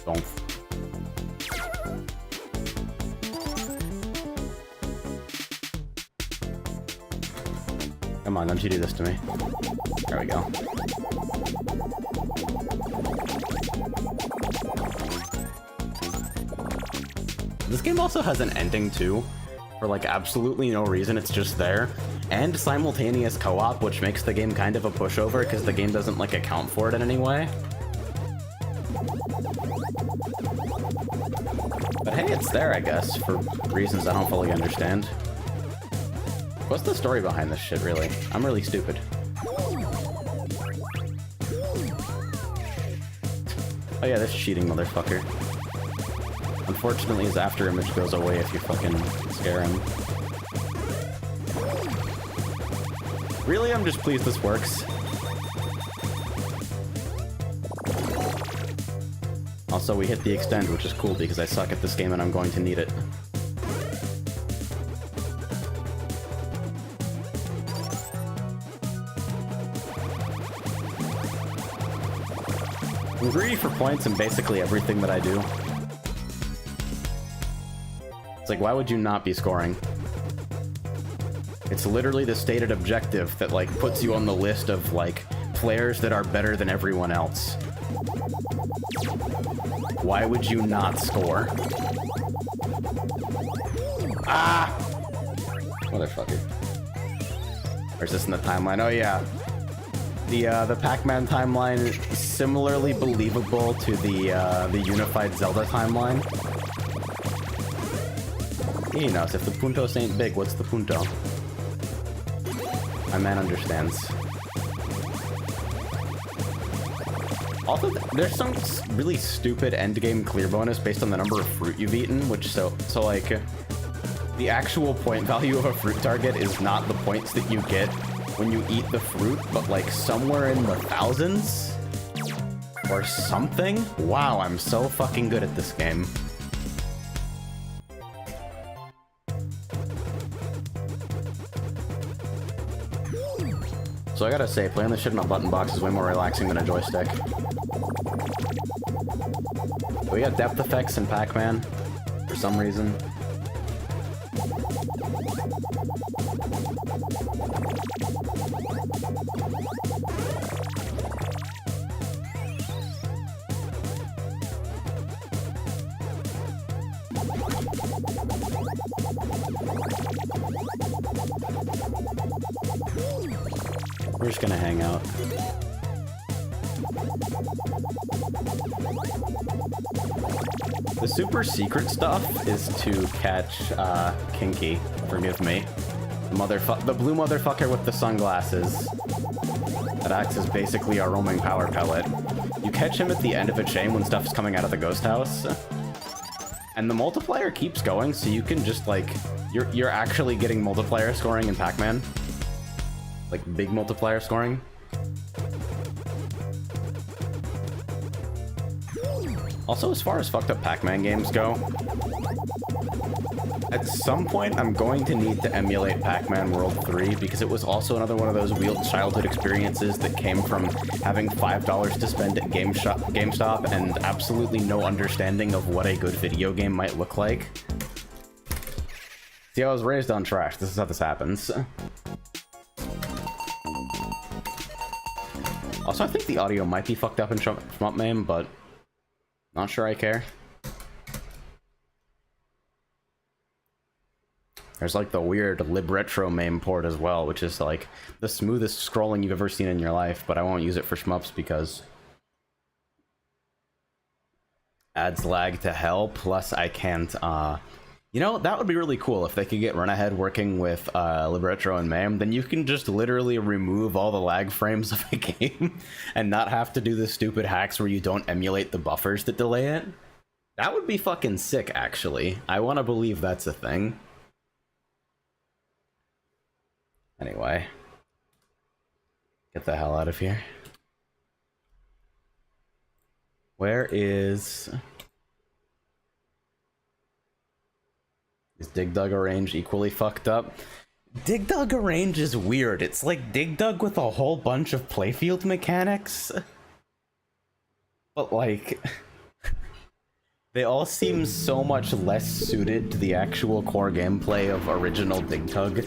Don't. Come on, don't you do this to me. There we go. This game also has an ending too, for like absolutely no reason, it's just there. And simultaneous co-op, which makes the game kind of a pushover because the game doesn't like account for it in any way. But hey, it's there, I guess, for reasons I don't fully understand. What's the story behind this shit, really? I'm really stupid. Oh yeah, this cheating motherfucker. Unfortunately, his after image goes away if you fucking scare him. Really, I'm just pleased this works. Also, we hit the extend, which is cool because I suck at this game and I'm going to need it. I'm greedy for points in basically everything that I do. It's like, why would you not be scoring? It's literally the stated objective that, like, puts you on the list of, like, players that are better than everyone else. Why would you not score? Ah! Motherfucker. Where's this in the timeline? Oh, yeah. The Pac-Man timeline, similarly believable to the unified Zelda timeline. He knows, if the PUNTOS ain't big, what's the punto? My man understands. Also, there's some really stupid endgame clear bonus based on the number of fruit you've eaten, which so like the actual point value of a fruit target is not the points that you get when you eat the fruit, but like somewhere in the thousands or something. Wow, I'm so fucking good at this game. So I gotta say, playing this shit in a button box is way more relaxing than a joystick. We got depth effects in Pac-Man, for some reason. We're just gonna hang out. The super secret stuff is to catch Kinky. Forgive me. The blue motherfucker with the sunglasses. That acts as basically our roaming power pellet. You catch him at the end of a chain when stuff's coming out of the ghost house. And the multiplier keeps going, so you can just like you're actually getting multiplier scoring in Pac-Man. Like big multiplier scoring. Also, as far as fucked up Pac-Man games go, at some point I'm going to need to emulate Pac-Man World 3 because it was also another one of those weird childhood experiences that came from having $5 to spend at GameStop and absolutely no understanding of what a good video game might look like. See, I was raised on trash. This is how this happens. Also, I think the audio might be fucked up in Shmup MAME, but not sure I care. There's like the weird libretro MAME port as well, which is like the smoothest scrolling you've ever seen in your life, but I won't use it for shmups because adds lag to hell, plus I can't, you know, that would be really cool if they could get Run Ahead working with libretro and MAME, then you can just literally remove all the lag frames of a game and not have to do the stupid hacks where you don't emulate the buffers that delay it. That would be fucking sick, actually. I want to believe that's a thing. Anyway. Get the hell out of here. Where is... Is Dig Dug Arrange equally fucked up? Dig Dug Arrange is weird. It's like Dig Dug with a whole bunch of playfield mechanics. But like... they all seem so much less suited to the actual core gameplay of original Dig Dug.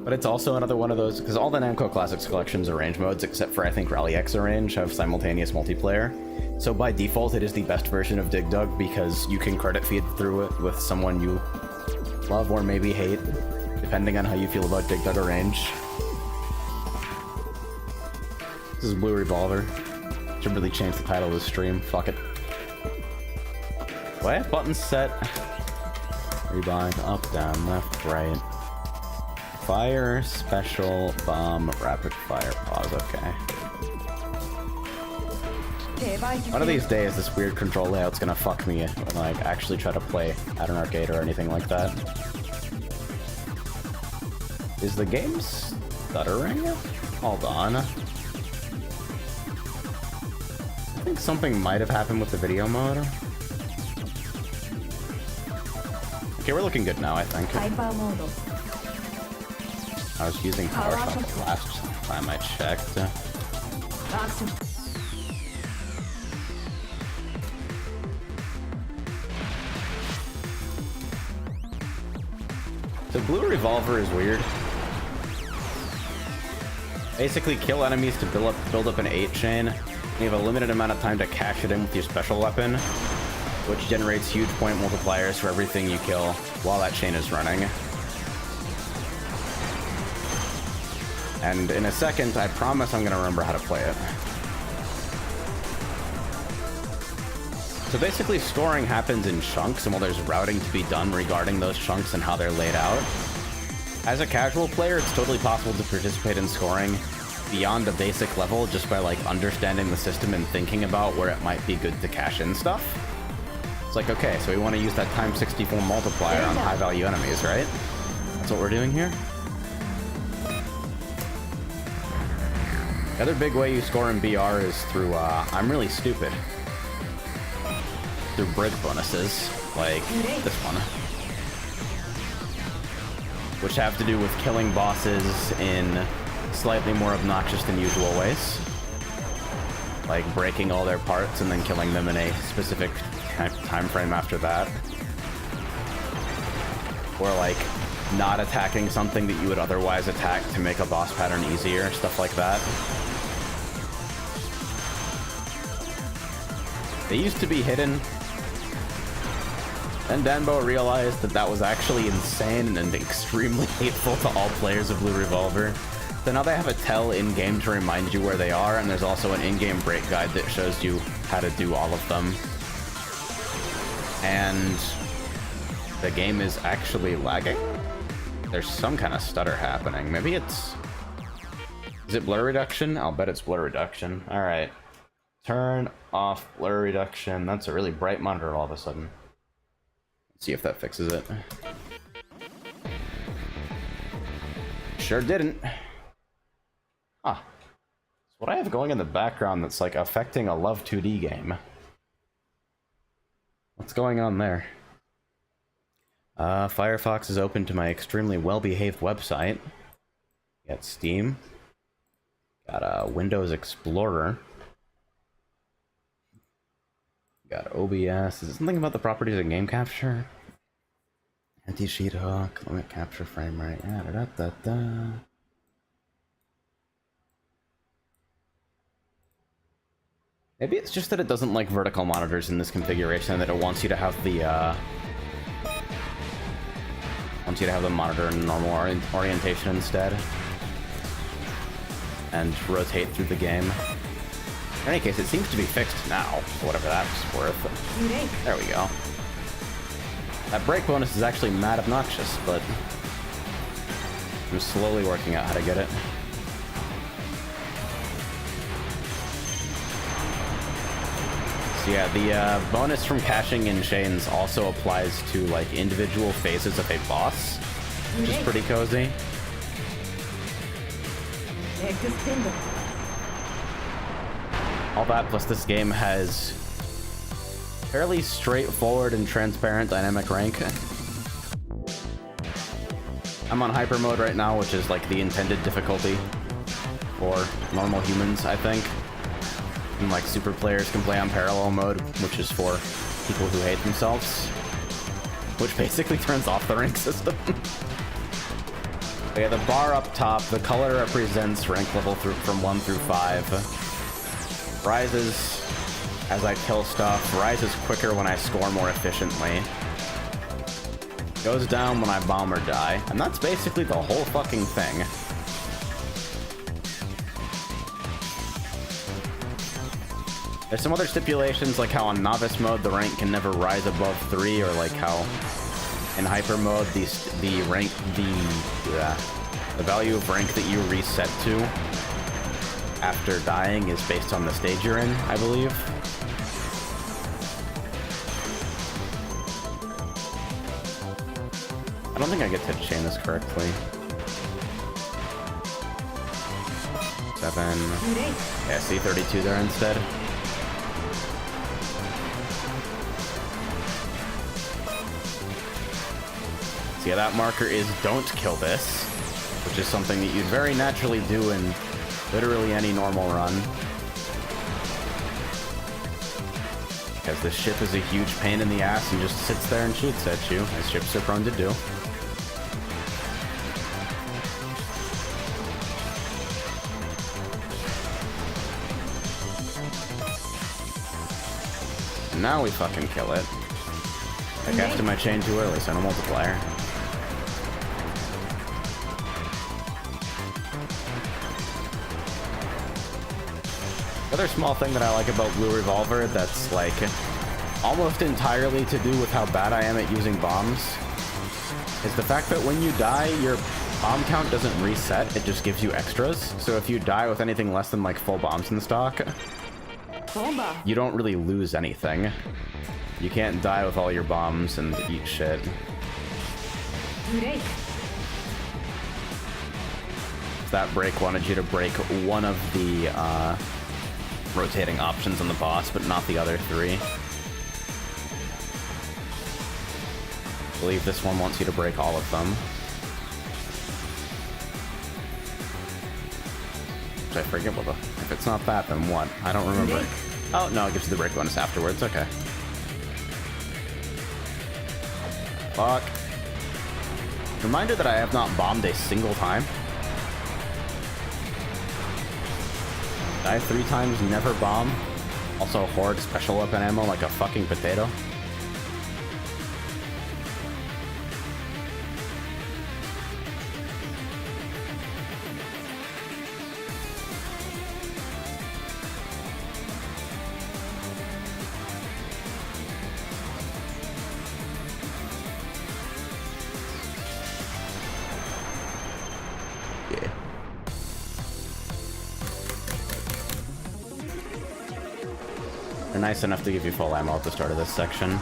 But it's also another one of those, because all the Namco Classics Collection's Arrange modes, except for I think Rally X Arrange, have simultaneous multiplayer. So by default, it is the best version of Dig Dug because you can credit feed through it with someone you love or maybe hate, depending on how you feel about Dig Dug Arrange. This is Blue Revolver. Should really change the title of the stream. Fuck it. What? Button set. Rebind. Up, down, left, right. Fire, special, bomb, rapid fire, pause, okay. One of these days, this weird control layout's gonna fuck me when I like, actually try to play at an arcade or anything like that. Is the game stuttering? Hold on. I think something might have happened with the video mode. Okay, we're looking good now, I think. I was using PowerShot last time I checked. So Blue Revolver is weird. Basically kill enemies to build up an 8 chain. You have a limited amount of time to cash it in with your special weapon, which generates huge point multipliers for everything you kill while that chain is running. And in a second, I promise I'm gonna remember how to play it. So basically, scoring happens in chunks, and while there's routing to be done regarding those chunks and how they're laid out, as a casual player, it's totally possible to participate in scoring beyond a basic level just by like understanding the system and thinking about where it might be good to cash in stuff. It's like, okay, so we want to use that times 64 multiplier on high value enemies, right? That's what we're doing here. The other big way you score in BR is through, I'm really stupid. Through break bonuses, like this one. Which have to do with killing bosses in slightly more obnoxious than usual ways. Like breaking all their parts and then killing them in a specific time frame after that. Or like not attacking something that you would otherwise attack to make a boss pattern easier, stuff like that. They used to be hidden. Then Danbo realized that that was actually insane and extremely hateful to all players of Blue Revolver. So now they have a tell in-game to remind you where they are, and there's also an in-game break guide that shows you how to do all of them. And the game is actually lagging? There's some kind of stutter happening. Maybe it's... Is it blur reduction? I'll bet it's blur reduction. Alright. Turn off blur reduction. That's a really bright monitor all of a sudden. Let's see if that fixes it. Sure didn't. Huh. So what I have going in the background that's like affecting a Love 2D game. What's going on there? Firefox is open to my extremely well-behaved website. Got Steam. Got a Windows Explorer. Got OBS. Is it something about the properties of game capture? Anti-cheat hook, limit capture frame rate. Yeah, da da da da. Maybe it's just that it doesn't like vertical monitors in this configuration, that it wants you to have the monitor in normal orientation instead, and rotate through the game. In any case, it seems to be fixed now, so whatever that's worth. There we go. That break bonus is actually mad obnoxious, but I'm slowly working out how to get it. So yeah, the bonus from cashing in chains also applies to like individual phases of a boss, which is pretty cozy. All that plus this game has fairly straightforward and transparent dynamic rank. I'm on hyper mode right now, which is like the intended difficulty for normal humans, I think. And like super players can play on parallel mode, which is for people who hate themselves, which basically turns off the rank system. Yeah, the bar up top, the color represents rank level from 1 through 5. Rises as I kill stuff, rises quicker when I score more efficiently. Goes down when I bomb or die, and that's basically the whole fucking thing. There's some other stipulations, like how on novice mode the rank can never rise above 3, or like how in hyper mode the value of rank that you reset to after dying is based on the stage you're in, I believe. I don't think I get to chain this correctly. 7. Yeah, see 32 there instead. So yeah, that marker is don't kill this, which is something that you'd very naturally do in literally any normal run. Because this ship is a huge pain in the ass and just sits there and shoots at you, as ships are prone to do. And now we fucking kill it. I casted my chain too early, so no multiplier. The other small thing that I like about Blue Revolver that's like almost entirely to do with how bad I am at using bombs is the fact that when you die, your Bomb count doesn't reset, it just gives you extras. So if you die with anything less than like full bombs in stock, you don't really lose anything. You can't die with all your bombs and eat shit. That break wanted you to break one of the rotating options on the boss, but not the other three. I believe this one wants you to break all of them. Which I forget what the... If it's not that, then what? I don't remember. Oh, no, it gives you the break bonus afterwards. Okay. Fuck. Reminder that I have not bombed a single time. Die 3 times, never bomb. Also hoard special weapon ammo like a fucking potato. They're nice enough to give you full ammo at the start of this section.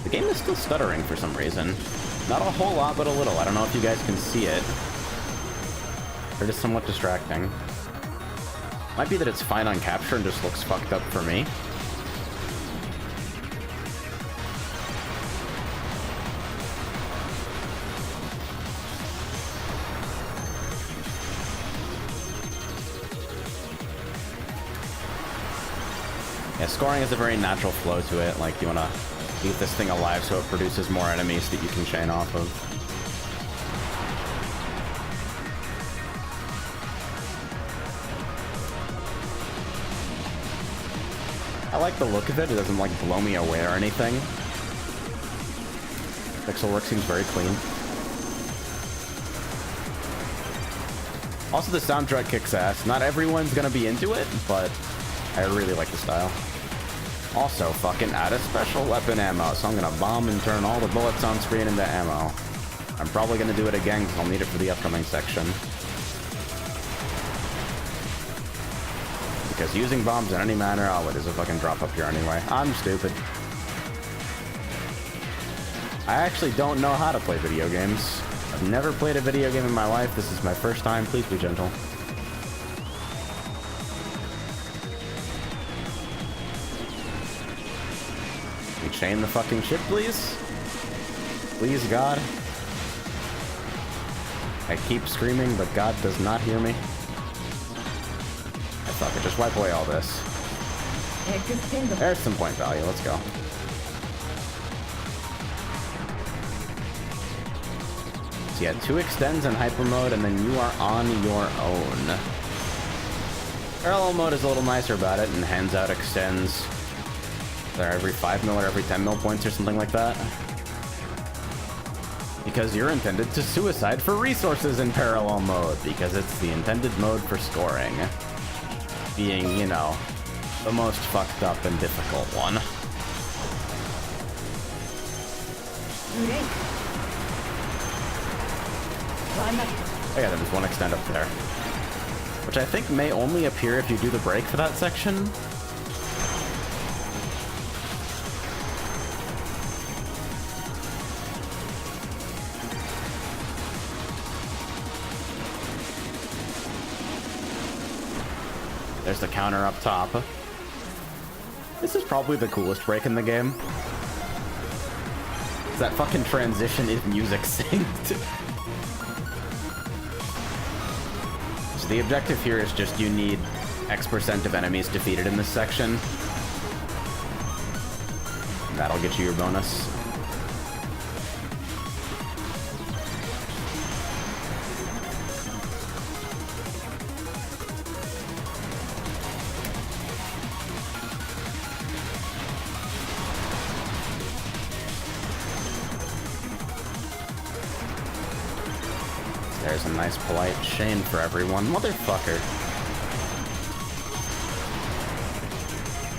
The game is still stuttering for some reason. Not a whole lot, but a little. I don't know if you guys can see it. They're just somewhat distracting. Might be that it's fine on capture and just looks fucked up for me. Yeah, scoring is a very natural flow to it. Like, you want to keep this thing alive so it produces more enemies that you can chain off of. I like the look of it. It doesn't, like, blow me away or anything. Pixel work seems very clean. Also, the soundtrack kicks ass. Not everyone's gonna be into it, but I really like the style. Also, fucking add a special weapon ammo, so I'm gonna bomb and turn all the bullets on screen into ammo. I'm probably gonna do it again because I'll need it for the upcoming section. Because using bombs in any manner, oh, it is a fucking drop up here anyway. I'm stupid. I actually don't know how to play video games. I've never played a video game in my life. This is my first time. Please be gentle. Chain the fucking shit, please. Please, God. I keep screaming, but God does not hear me. I fuck it, just wipe away all this. There's some point value, let's go. So yeah, 2 extends in hyper mode, and then you are on your own. Parallel mode is a little nicer about it, and hands out extends. They're every 5 mil or every 10 mil points or something like that. Because you're intended to suicide for resources in parallel mode, because it's the intended mode for scoring. Being, you know, the most fucked up and difficult one. Oh yeah, there's 1 extend up there. Which I think may only appear if you do the break for that section. There's the counter up top. This is probably the coolest break in the game. That fucking transition is music synced. So the objective here is just you need X% of enemies defeated in this section. And that'll get you your bonus. There's a nice polite chain for everyone. Motherfucker.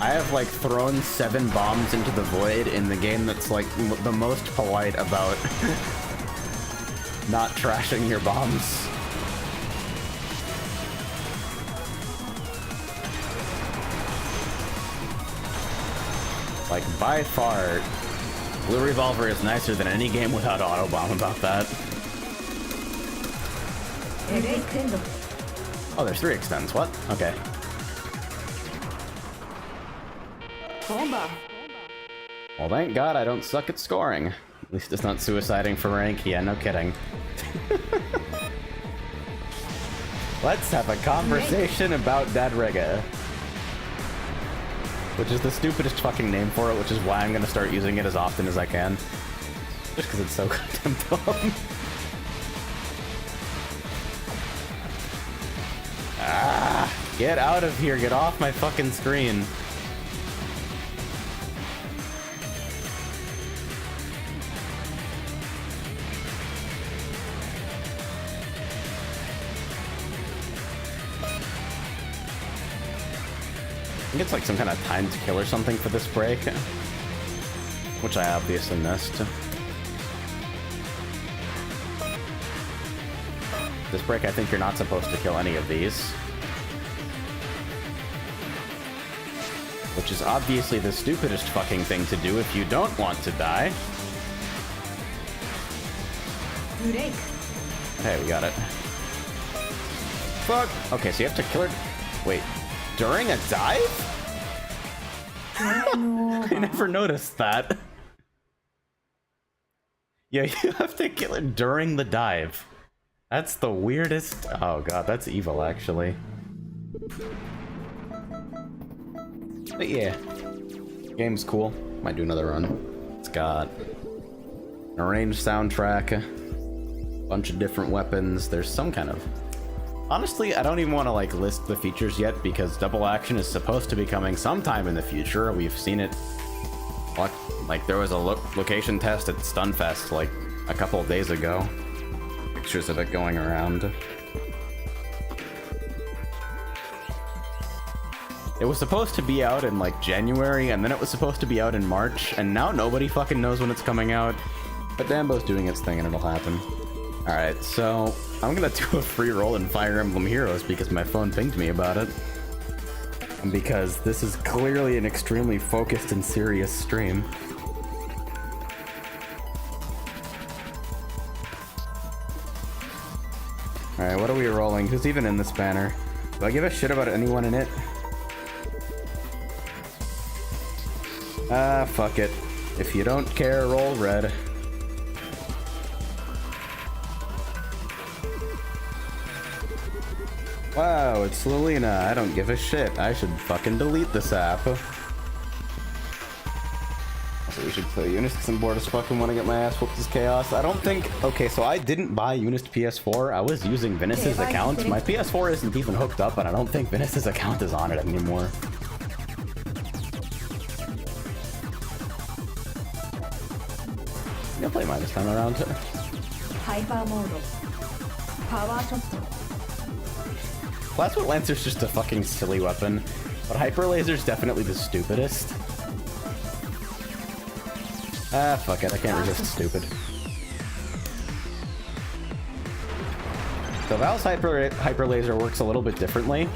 I have like thrown 7 bombs into the void in the game that's like the most polite about not trashing your bombs. Like, by far, Blue Revolver is nicer than any game without auto bomb about that. Oh, there's 3 extends. What? Okay. Well, thank God I don't suck at scoring. At least it's not suiciding for rank. Yeah, no kidding. Let's have a conversation about Dadriga. Which is the stupidest fucking name for it, which is why I'm gonna start using it as often as I can. Just because it's so goddamn dumb. Ah! Get out of here, get off my fucking screen. I think it's like some kind of timed kill or something for this break, which I obviously missed. This break, I think you're not supposed to kill any of these, which is obviously the stupidest fucking thing to do if you don't want to die. Hey, we got it. Fuck! Okay, so you have to kill her... Wait. During a dive? I never noticed that. Yeah, you have to kill it during the dive. That's the weirdest... Oh god, that's evil, actually. But yeah. Game's cool. Might do another run. It's got an arranged soundtrack, a bunch of different weapons. There's some kind of... Honestly, I don't even want to like list the features yet because double action is supposed to be coming sometime in the future. We've seen it. Like there was a location test at Stunfest like a couple of days ago. Pictures of it going around. It was supposed to be out in like January, and then it was supposed to be out in March, and now nobody fucking knows when it's coming out. But Dambo's doing its thing and it'll happen. Alright, so I'm gonna do a free roll in Fire Emblem Heroes because my phone pinged me about it. And because this is clearly an extremely focused and serious stream. Alright, what are we rolling? Who's even in this banner? Do I give a shit about anyone in it? Ah, fuck it. If you don't care, roll red. Wow, it's Lilina. I don't give a shit. I should fucking delete this app. So we should play Eunice because I'm bored as fuck and want to get my ass whooped as chaos. I don't think... Okay, so I didn't buy Eunice PS4. I was using Venice's account. My PS4 isn't even hooked up, and I don't think Venice's account is on it anymore. I'm gonna play mine this time around. Hyper mode. Power shot. Plasma Lancer's just a fucking silly weapon, but Hyper Laser's definitely the stupidest. Ah, fuck it, I can't resist stupid. So Val's Hyper Laser works a little bit differently.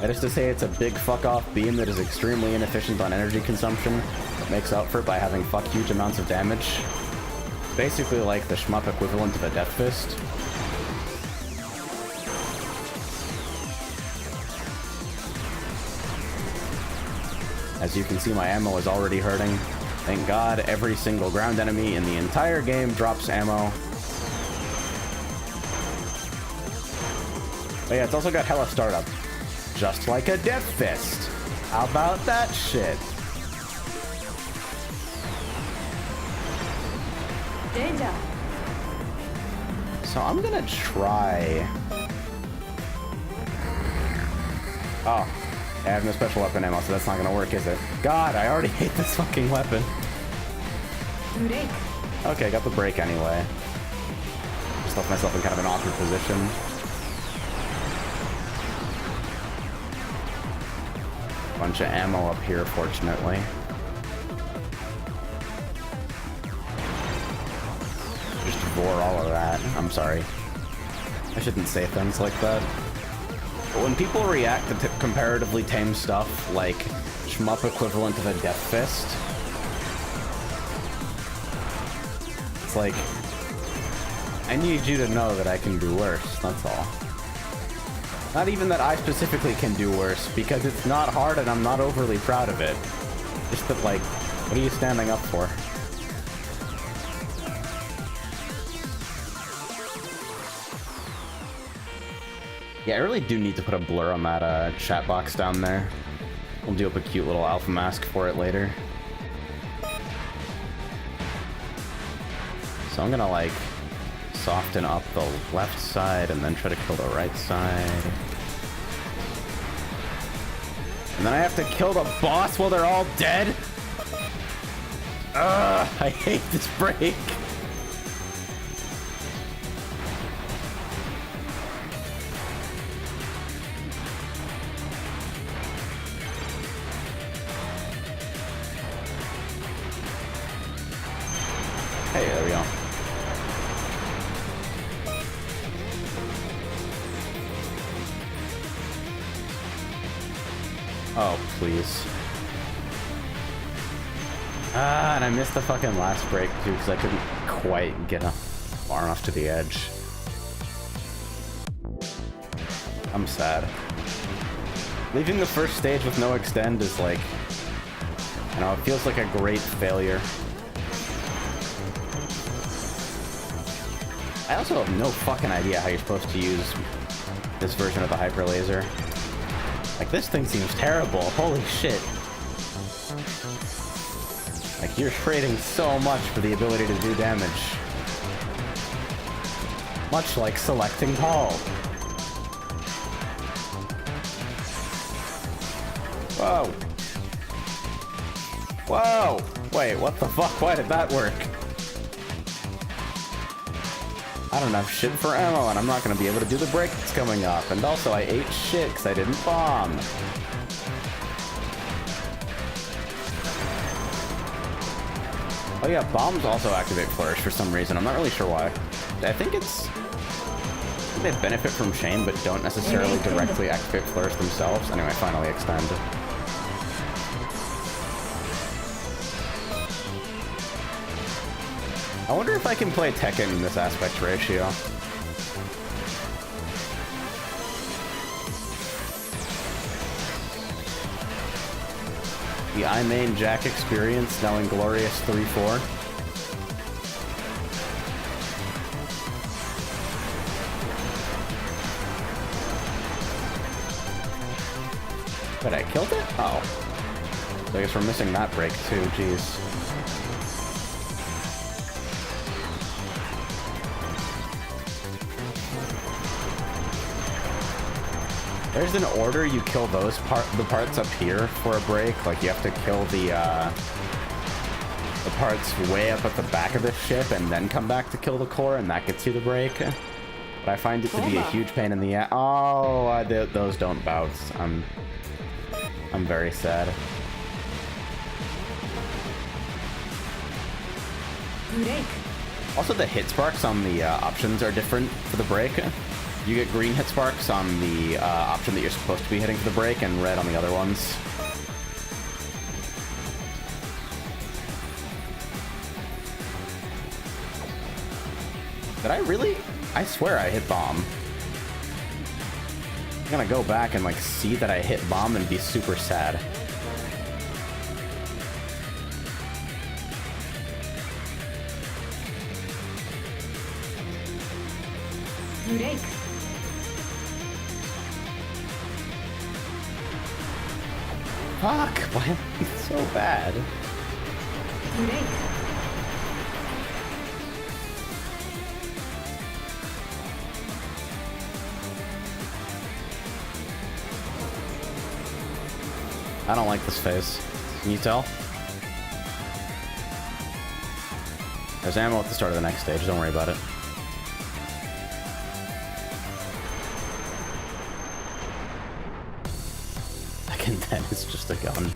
That is to say, it's a big fuck-off beam that is extremely inefficient on energy consumption, that makes up for it by having fuck huge amounts of damage. Basically like the shmup equivalent of a Death Fist. As you can see, my ammo is already hurting. Thank God every single ground enemy in the entire game drops ammo. But yeah, it's also got hella startup. Just like a Death Fist. How about that shit? Danger. So I'm gonna try... Oh. I have no special weapon ammo, so that's not gonna work, is it? God, I already hate this fucking weapon. Break. Okay, got the break anyway. Just left myself in kind of an awkward position. Bunch of ammo up here, fortunately. Just before all of that. I'm sorry. I shouldn't say things like that. But when people react to comparatively tame stuff, like shmup equivalent of a Death Fist, it's like, I need you to know that I can do worse, that's all. Not even that I specifically can do worse, because it's not hard and I'm not overly proud of it. Just that, like, what are you standing up for? Yeah, I really do need to put a blur on that chat box down there. We'll do up a cute little alpha mask for it later. So I'm gonna, like, soften up the left side and then try to kill the right side. And then I have to kill the boss while they're all dead? Ugh, I hate this break. Hey, there we go. Oh, please. Ah, and I missed the fucking last break, too, because I couldn't quite get far enough to the edge. I'm sad. Leaving the first stage with no extend is like, you know, it feels like a great failure. I also have no fucking idea how you're supposed to use this version of the hyper laser. Like, this thing seems terrible. Holy shit. Like, you're trading so much for the ability to do damage. Much like selecting Paul. Whoa. Whoa! Wait, what the fuck? Why did that work? I don't have shit for ammo, and I'm not gonna be able to do the break that's coming up. And also, I ate shit because I didn't bomb. Oh yeah, bombs also activate Flourish for some reason. I'm not really sure why. I think they benefit from Shame, but don't necessarily directly activate Flourish themselves. Anyway, finally extend. I wonder if I can play Tekken in this aspect ratio. The I main Jack experience now in Glorious 3-4. But I killed it? Oh. So I guess we're missing that break too, jeez. There's an order you kill those the parts up here for a break. Like, you have to kill the parts way up at the back of the ship and then come back to kill the core, and that gets you the break. But I find it to be a huge pain in the ass. Oh, those don't bounce. I'm very sad. Break. Also, the hit sparks on the options are different for the break. You get green hit sparks on the option that you're supposed to be hitting for the break, and red on the other ones. Did I really? I swear I hit bomb. I'm gonna go back and, like, see that I hit bomb and be super sad. Break. Fuck! Why am I so bad? Break. I don't like this phase. Can you tell? There's ammo at the start of the next stage, don't worry about it. Second 10 is just a gun.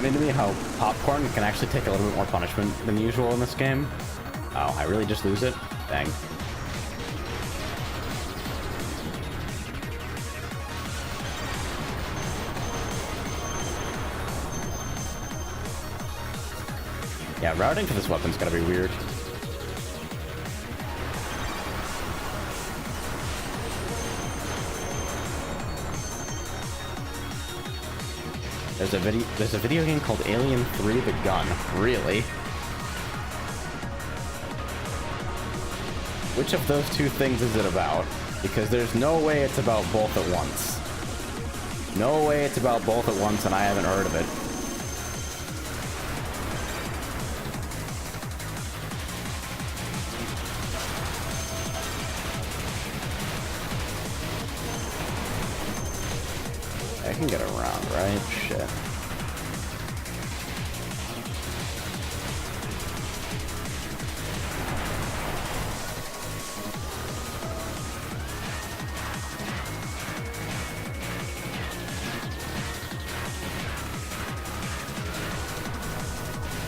funny to me how popcorn can actually take a little bit more punishment than usual in this game. Oh, I really just lose it? Dang. Yeah, routing for this weapon's gotta be weird. There's a video game called Alien 3: The Gun. Really? Which of those two things is it about? Because there's no way it's about both at once. No way it's about both at once, and I haven't heard of it. I can get around, right? Shit.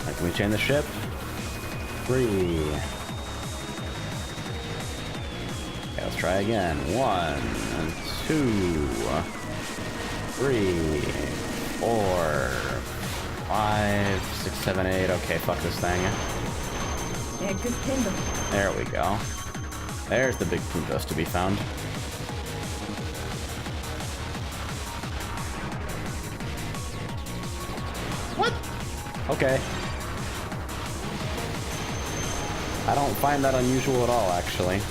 Alright, can we chain the ship? 3. Okay, let's try again. 1 and 2. 3, 4, 5, 6, 7, 8. Okay, fuck this thing. There we go. There's the big PUNTOS to be found. What? Okay. I don't find that unusual at all, actually.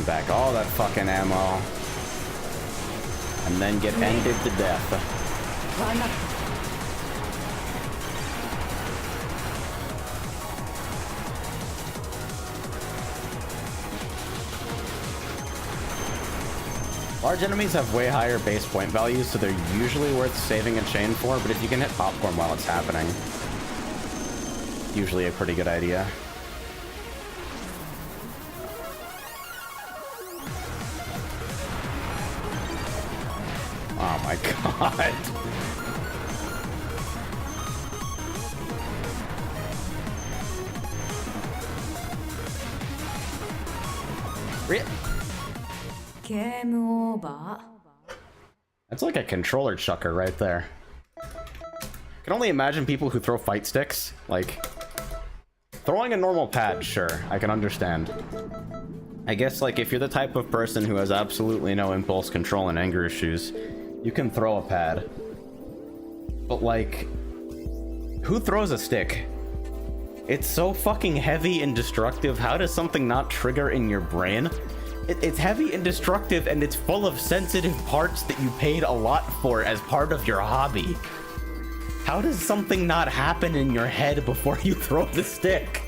Back all that fucking ammo and then get ended to death. Large enemies have way higher base point values, so they're usually worth saving a chain for, but if you can hit popcorn while it's happening, usually a pretty good idea. Oh my god. Game over. That's like a controller chucker right there. I can only imagine people who throw fight sticks. Like, throwing a normal pad, sure, I can understand. I guess, like, if you're the type of person who has absolutely no impulse control and anger issues, you can throw a pad. But, like, who throws a stick? It's so fucking heavy and destructive. How does something not trigger in your brain? It's heavy and destructive, and it's full of sensitive parts that you paid a lot for as part of your hobby. How does something not happen in your head before you throw the stick?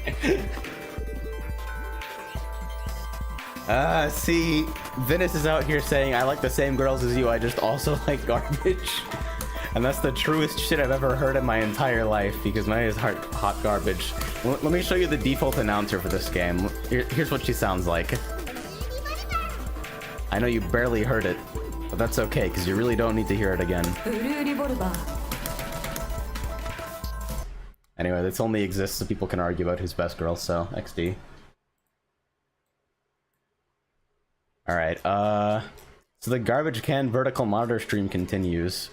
See, Venice is out here saying, I like the same girls as you, I just also like garbage. And that's the truest shit I've ever heard in my entire life, because mine is hot garbage. Let me show you the default announcer for this game. Here's what she sounds like. I know you barely heard it, but that's okay, because you really don't need to hear it again. Anyway, this only exists so people can argue about who's best girl, so XD. Alright, so the garbage can vertical monitor stream continues.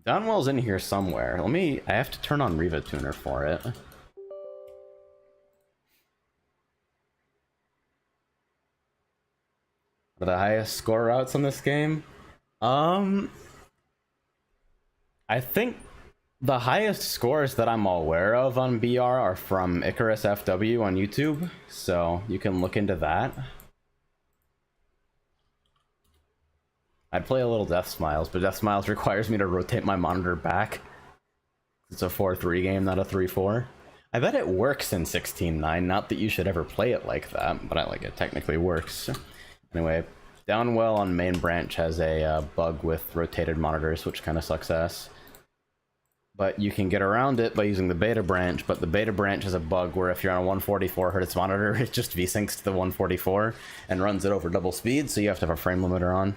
Downwell's in here somewhere. I have to turn on Riva Tuner for it. What are the highest score routes on this game? I think the highest scores that I'm aware of on BR are from Icarus FW on YouTube, so you can look into that. I'd play a little Death Smiles, but Death Smiles requires me to rotate my monitor back. It's a 4-3 game, not a 3-4. I bet it works in 16:9, not that you should ever play it like that, but it technically works. Anyway, Downwell on main branch has a bug with rotated monitors, which kind of sucks ass. But you can get around it by using the beta branch, but the beta branch has a bug where if you're on a 144 Hz monitor, it just VSyncs to the 144 and runs it over double speed, so you have to have a frame limiter on.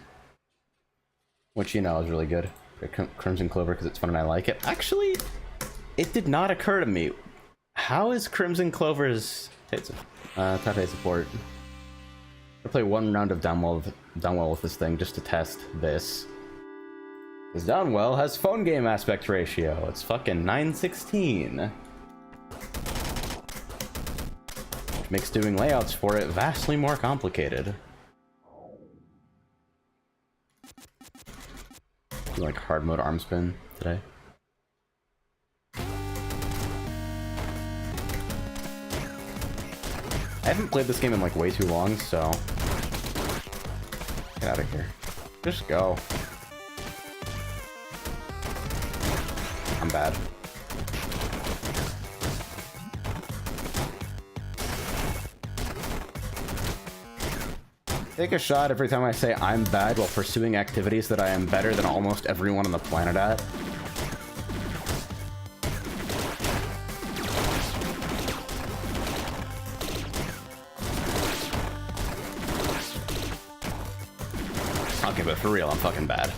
Which, you know, is really good for Crimzon Clover because it's fun and I like it. Actually, it did not occur to me. How is Crimzon Clover's Tate support? I'll play one round of Downwell with this thing just to test this. Because Downwell has phone game aspect ratio. It's fucking 916. Which makes doing layouts for it vastly more complicated. Do like hard mode arm spin today. I haven't played this game in like way too long, so get out of here. Just go. I'm bad. Take a shot every time I say I'm bad while pursuing activities that I am better than almost everyone on the planet at. Okay, but for real, I'm fucking bad.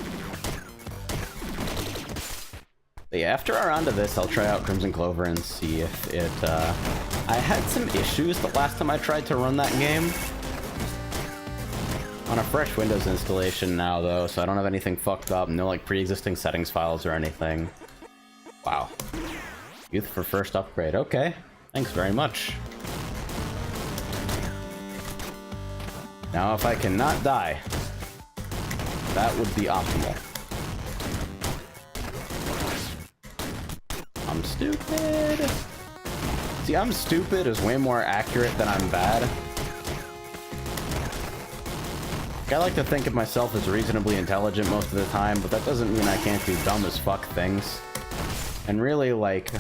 But yeah, after our round of this, I'll try out Crimzon Clover and see if it, I had some issues the last time I tried to run that game. On a fresh Windows installation now, though, so I don't have anything fucked up. No, like, pre-existing settings files or anything. Wow. Youth for first upgrade. Okay. Thanks very much. Now, if I cannot die, that would be optimal. I'm stupid. See, I'm stupid is way more accurate than I'm bad. I like to think of myself as reasonably intelligent most of the time, but that doesn't mean I can't do dumb as fuck things. And really, like,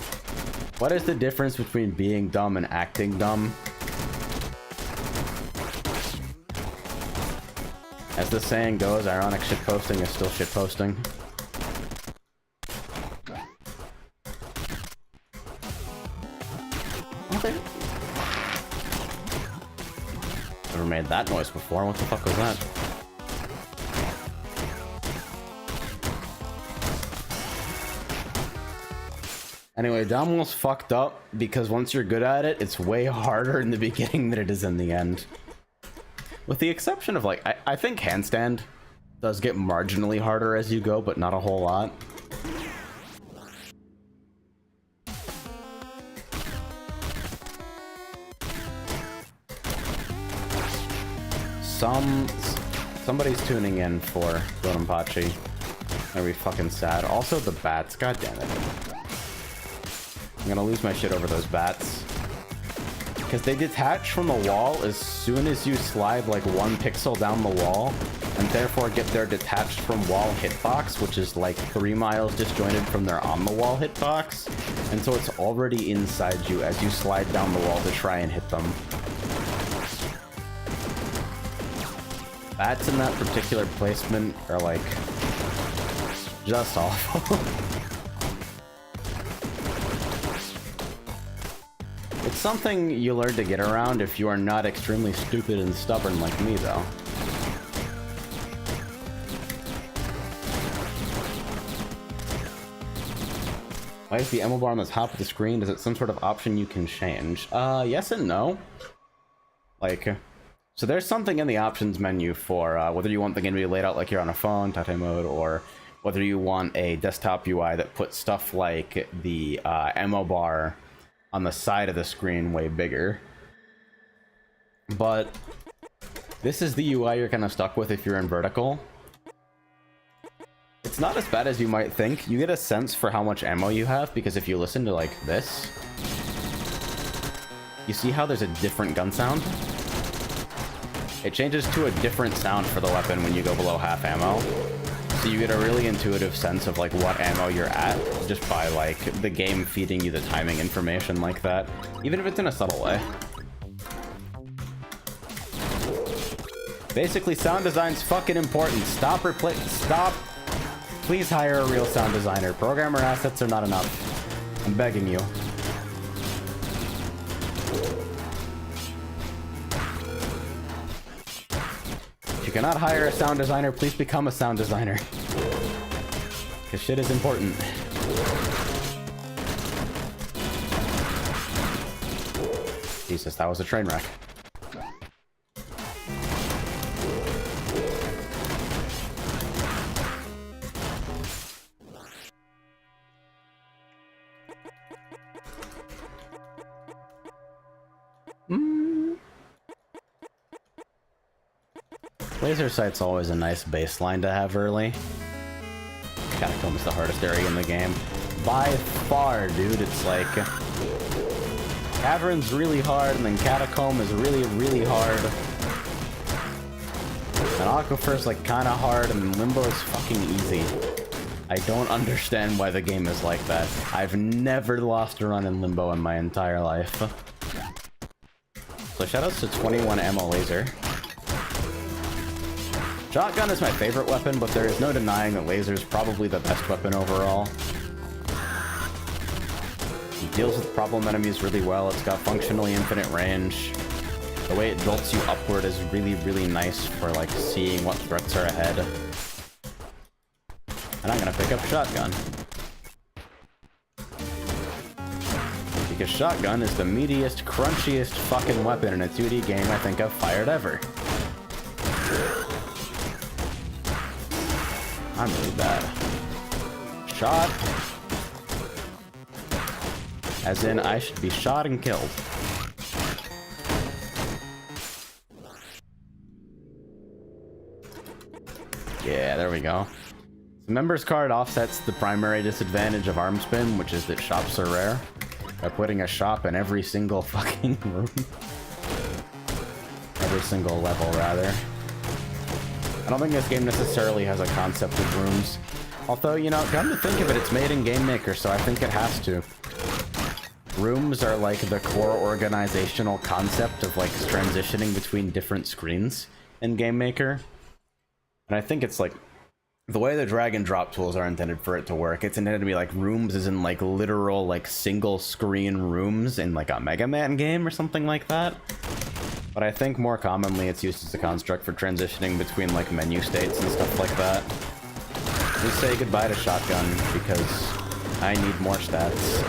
what is the difference between being dumb and acting dumb? As the saying goes, ironic shitposting is still shitposting. Never made that noise before. What the fuck was that? Anyway, Downwell's fucked up because once you're good at it, it's way harder in the beginning than it is in the end. With the exception of, like, I think handstand does get marginally harder as you go, but not a whole lot. Somebody's tuning in for Dodonpachi. That'd be fucking sad. Also, the bats. God damn it. I'm gonna lose my shit over those bats. Because they detach from the wall as soon as you slide like 1 pixel down the wall, and therefore get their detached from wall hitbox, which is like 3 miles disjointed from their on the wall hitbox. And so it's already inside you as you slide down the wall to try and hit them. Bats in that particular placement are like just awful. It's something you learn to get around if you are not extremely stupid and stubborn like me, though. Why is the ammo bar on the top of the screen? Is it some sort of option you can change? Yes and no. Like, so there's something in the options menu for whether you want the game to be laid out like you're on a phone, Tate mode, or whether you want a desktop UI that puts stuff like the ammo bar on the side of the screen way bigger. But this is the UI you're kind of stuck with if you're in vertical. It's not as bad as you might think. You get a sense for how much ammo you have, because if you listen to like this, you see how there's a different gun sound? It changes to a different sound for the weapon when you go below half ammo. So you get a really intuitive sense of like what ammo you're at just by like the game feeding you the timing information like that, even if it's in a subtle way. Basically, sound design's fucking important. Stop. Please hire a real sound designer. Programmer assets are not enough. I'm begging you. If you cannot hire a sound designer, please become a sound designer. Because shit is important. Jesus, that was a train wreck. Laser sight's always a nice baseline to have early. Catacomb's the hardest area in the game. By far, dude, it's like... Cavern's really hard, and then Catacomb is really, really hard. And Aquifers like kinda hard, and Limbo is fucking easy. I don't understand why the game is like that. I've never lost a run in Limbo in my entire life. So shoutouts to 21 ammo laser. Shotgun is my favorite weapon, but there is no denying that laser is probably the best weapon overall. It deals with problem enemies really well. It's got functionally infinite range. The way it jolts you upward is really, really nice for like seeing what threats are ahead. And I'm gonna pick up shotgun. Because shotgun is the meatiest, crunchiest fucking weapon in a 2D game I think I've fired ever. I'm really bad. Shot. As in, I should be shot and killed. Yeah, there we go. The members card offsets the primary disadvantage of arm spin, which is that shops are rare, by putting a shop in every single fucking room. Every single level, rather. I don't think this game necessarily has a concept of rooms. Although, you know, come to think of it, it's made in Game Maker, so I think it has to. Rooms are like the core organizational concept of like transitioning between different screens in Game Maker. And I think it's like, the way the drag and drop tools are intended for it to work, it's intended to be like rooms as in like literal like single screen rooms in like a Mega Man game or something like that. But I think more commonly it's used as a construct for transitioning between like menu states and stuff like that. We say goodbye to shotgun because I need more stats.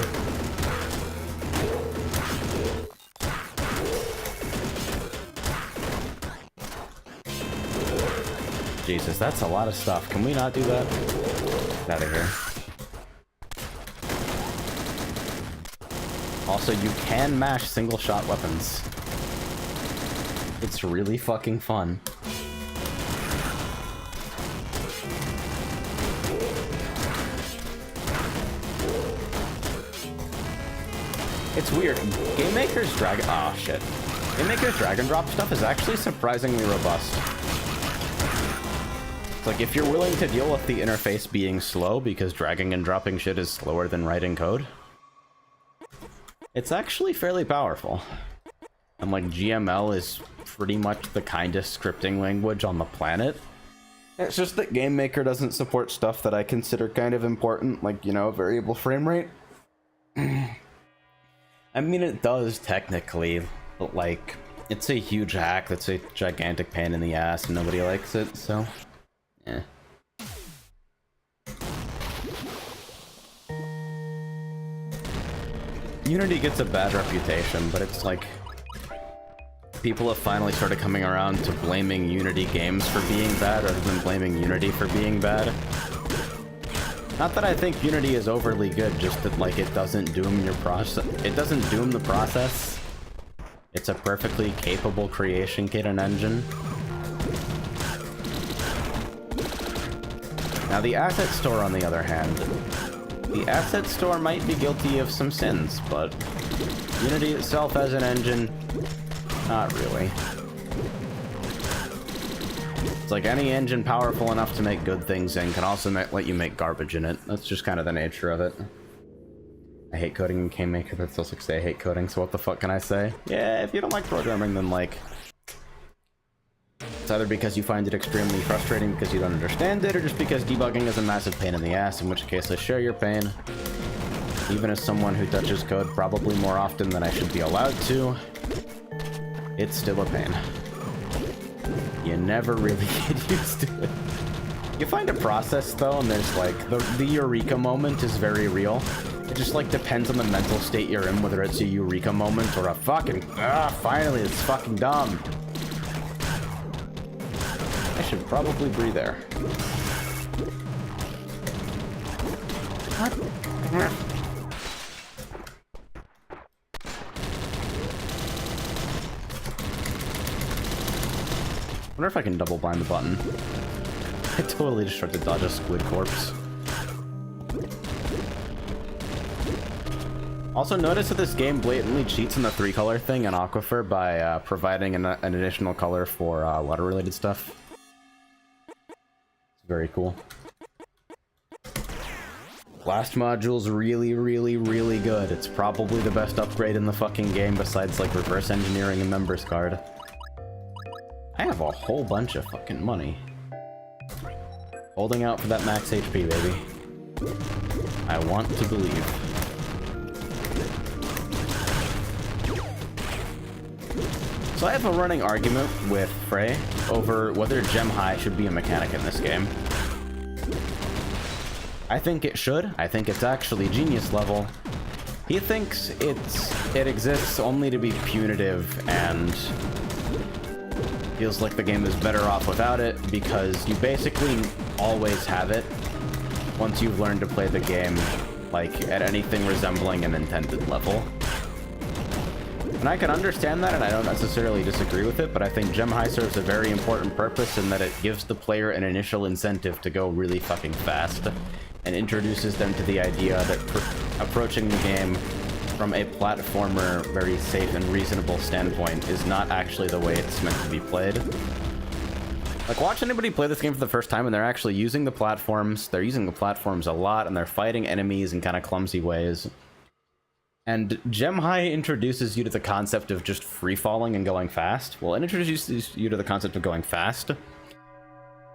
Jesus, that's a lot of stuff. Can we not do that? Get out of here. Also, you can mash single shot weapons. It's really fucking fun. It's weird. Game Maker's drag- oh shit. Game Maker's drag and drop stuff is actually surprisingly robust. It's like, if you're willing to deal with the interface being slow, because dragging and dropping shit is slower than writing code, it's actually fairly powerful. And like, GML is pretty much the kindest scripting language on the planet. It's just that Game Maker doesn't support stuff that I consider kind of important, like, you know, variable frame rate. I mean, it does technically, but like, it's a huge hack that's a gigantic pain in the ass and nobody likes it, so... yeah. Unity gets a bad reputation, but it's like... people have finally started coming around to blaming Unity games for being bad rather than blaming Unity for being bad. Not that I think Unity is overly good, just that like it doesn't doom your process. It doesn't doom the process. It's a perfectly capable creation kit and engine. Now the asset store, on the other hand, the asset store might be guilty of some sins, but Unity itself as an engine, not really. It's like any engine powerful enough to make good things in can also let you make garbage in it. That's just kind of the nature of it. I hate coding in Game Maker, but still say I hate coding, so what the fuck can I say? Yeah, if you don't like programming, then like... it's either because you find it extremely frustrating because you don't understand it, or just because debugging is a massive pain in the ass, in which case I share your pain. Even as someone who touches code probably more often than I should be allowed to, it's still a pain. You never really get used to it. You find a process though, and there's like, the eureka moment is very real. It just like depends on the mental state you're in, whether it's a eureka moment or a fucking, finally, it's fucking dumb. I should probably breathe there. What? I wonder if I can double blind the button. I totally just tried to dodge a squid corpse. Also, notice that this game blatantly cheats on the 3-color thing in Aquifer by providing an additional color for water-related stuff. It's very cool. Blast module's really, really, really good. It's probably the best upgrade in the fucking game besides, like, reverse engineering and members card. I have a whole bunch of fucking money. Holding out for that max HP, baby. I want to believe. So I have a running argument with Frey over whether Gem High should be a mechanic in this game. I think it should. I think it's actually genius level. He thinks it exists only to be punitive and feels like the game is better off without it because you basically always have it once you've learned to play the game like at anything resembling an intended level. And I can understand that, and I don't necessarily disagree with it, but I think Gem High serves a very important purpose in that it gives the player an initial incentive to go really fucking fast, and introduces them to the idea that approaching the game from a platformer, very safe and reasonable standpoint is not actually the way it's meant to be played. Like, watch anybody play this game for the first time and they're actually using the platforms. They're using the platforms a lot, and they're fighting enemies in kind of clumsy ways. And Gem High introduces you to the concept of just free-falling and going fast. Well, it introduces you to the concept of going fast,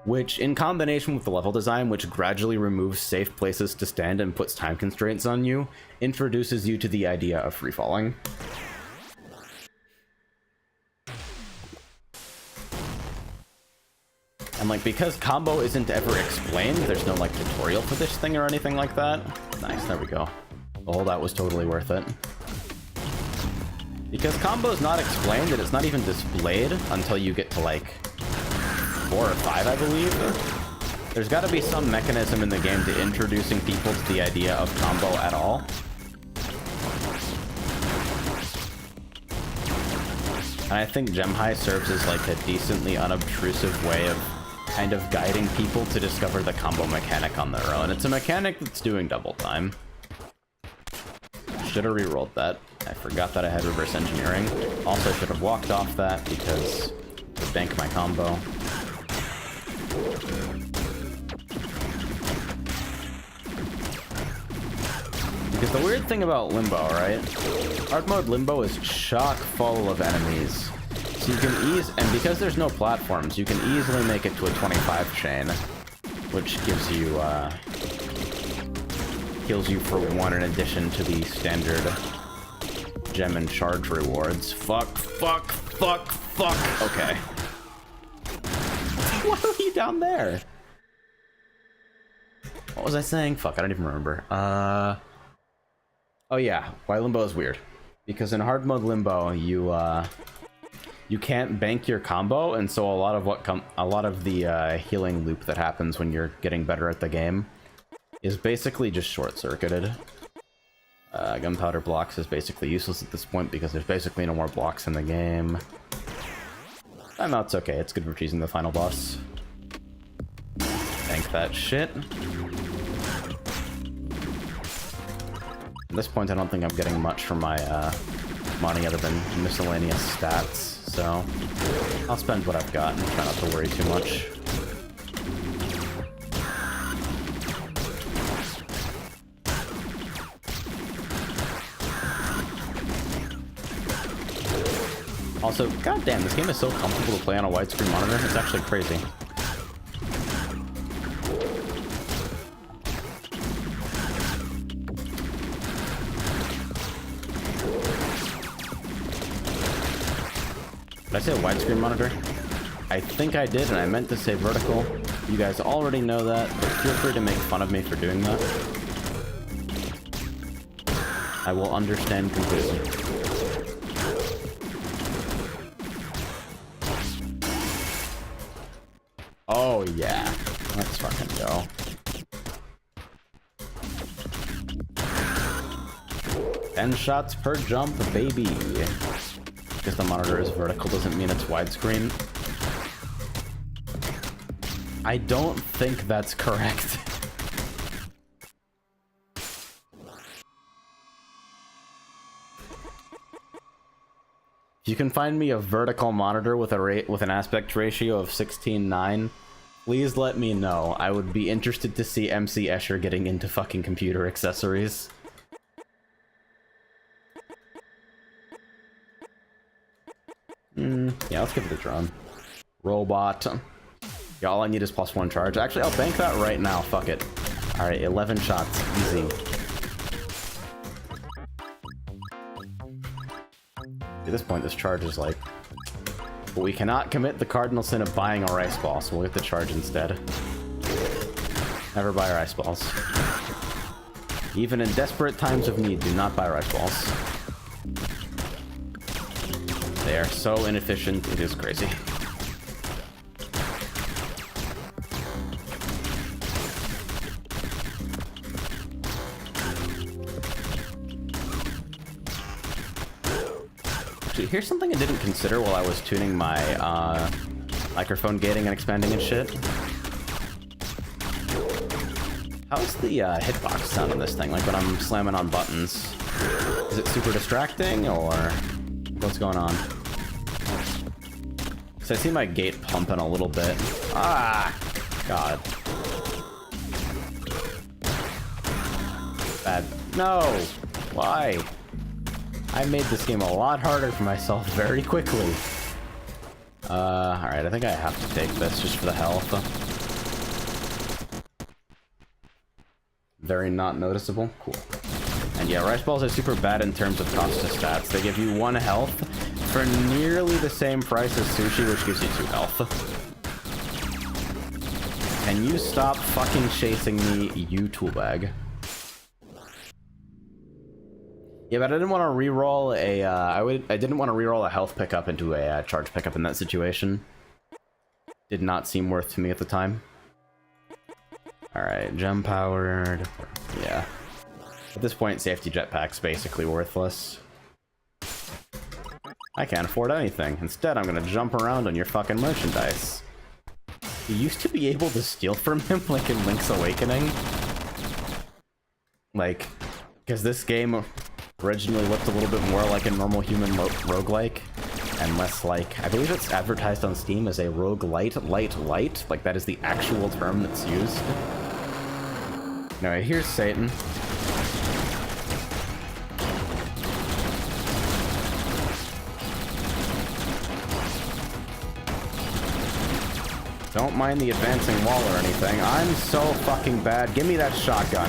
which, in combination with the level design, which gradually removes safe places to stand and puts time constraints on you, introduces you to the idea of free-falling. And, like, because combo isn't ever explained, there's no, like, tutorial for this thing or anything like that. Nice, there we go. Oh, that was totally worth it. Because combo is not explained, and it's not even displayed until you get to, like, 4 or 5, I believe. There's got to be some mechanism in the game to introducing people to the idea of combo at all. And I think Gem High serves as like a decently unobtrusive way of kind of guiding people to discover the combo mechanic on their own. It's a mechanic that's doing double time. Should have rerolled that. I forgot that I had reverse engineering. Also should have walked off that because to bank my combo. Because the weird thing about Limbo, right? Hard mode Limbo is chock full of enemies. So you can and because there's no platforms, you can easily make it to a 25 chain, which gives you, kills you for 1 in addition to the standard gem and charge rewards. Fuck. Okay. Why are you down there? What was I saying? Fuck, I don't even remember. Oh yeah, why Limbo is weird. Because in hard mode Limbo, you can't bank your combo, and so a lot of the healing loop that happens when you're getting better at the game is basically just short-circuited. Gunpowder blocks is basically useless at this point because there's basically no more blocks in the game. Timeout's okay, it's good for cheesing the final boss. Bank that shit. At this point, I don't think I'm getting much from my money other than miscellaneous stats, so I'll spend what I've got and try not to worry too much. Also, goddamn, this game is so comfortable to play on a widescreen monitor. It's actually crazy. Did I say a widescreen monitor? I think I did, and I meant to say vertical. You guys already know that, but feel free to make fun of me for doing that. I will understand completely. Oh yeah, let's fucking go. 10 shots per jump, baby. Because the monitor is vertical doesn't mean it's widescreen. I don't think that's correct. If you can find me a vertical monitor with an aspect ratio of 16:9, please let me know. I would be interested to see MC Escher getting into fucking computer accessories. Yeah, let's give it a drone. Robot. Yeah, all I need is +1 charge. Actually, I'll bank that right now. Fuck it. Alright, 11 shots. Easy. At this point, this charge is like... But we cannot commit the cardinal sin of buying a rice ball, so we'll get the charge instead. Never buy rice balls. Even in desperate times of need, do not buy rice balls. They are so inefficient, it is crazy. Actually, here's something I didn't consider while I was tuning my microphone gating and expanding and shit. How's the hitbox sound on this thing? Like when I'm slamming on buttons. Is it super distracting or what's going on? So I see my gate pumping a little bit. Ah! God. Bad. No! Why? I made this game a lot harder for myself very quickly. Alright, I think I have to take this just for the health. Very not noticeable. Cool. And yeah, rice balls are super bad in terms of cost to stats. They give you 1 health for nearly the same price as sushi, which gives you 2 health. Can you stop fucking chasing me, you toolbag? Yeah, but I didn't want to reroll a, I didn't want to reroll a health pickup into a charge pickup in that situation. Did not seem worth to me at the time. Alright, gem powered. Yeah. At this point, safety jetpack's basically worthless. I can't afford anything. Instead, I'm gonna jump around on your fucking merchandise. You used to be able to steal from him, like in Link's Awakening. Like, because this game originally looked a little bit more like a normal human roguelike, and less like, I believe it's advertised on Steam as a roguelite, light. Like, that is the actual term that's used. Anyway, here's Satan. Don't mind the advancing wall or anything. I'm so fucking bad. Give me that shotgun.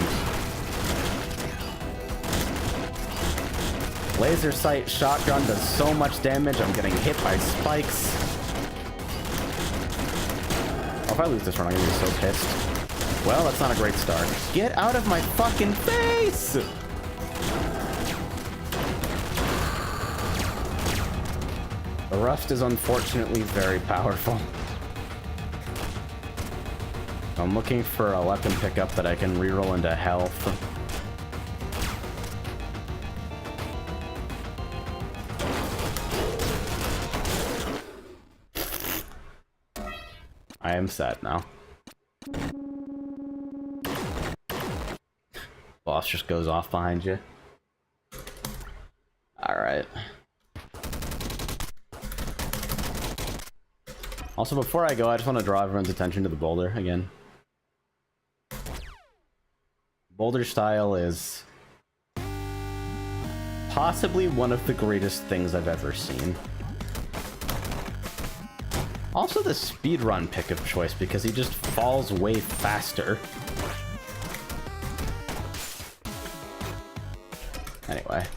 Laser sight shotgun does so much damage. I'm getting hit by spikes. Oh, if I lose this run, I'm gonna be so pissed. Well, that's not a great start. Get out of my fucking face! The rust is unfortunately very powerful. I'm looking for a weapon pickup that I can reroll into health. I am sad now. Boss just goes off behind you. Alright. Also, before I go, I just want to draw everyone's attention to the boulder again. Boulder style is possibly one of the greatest things I've ever seen. Also the speedrun pick of choice because he just falls way faster. Anyway.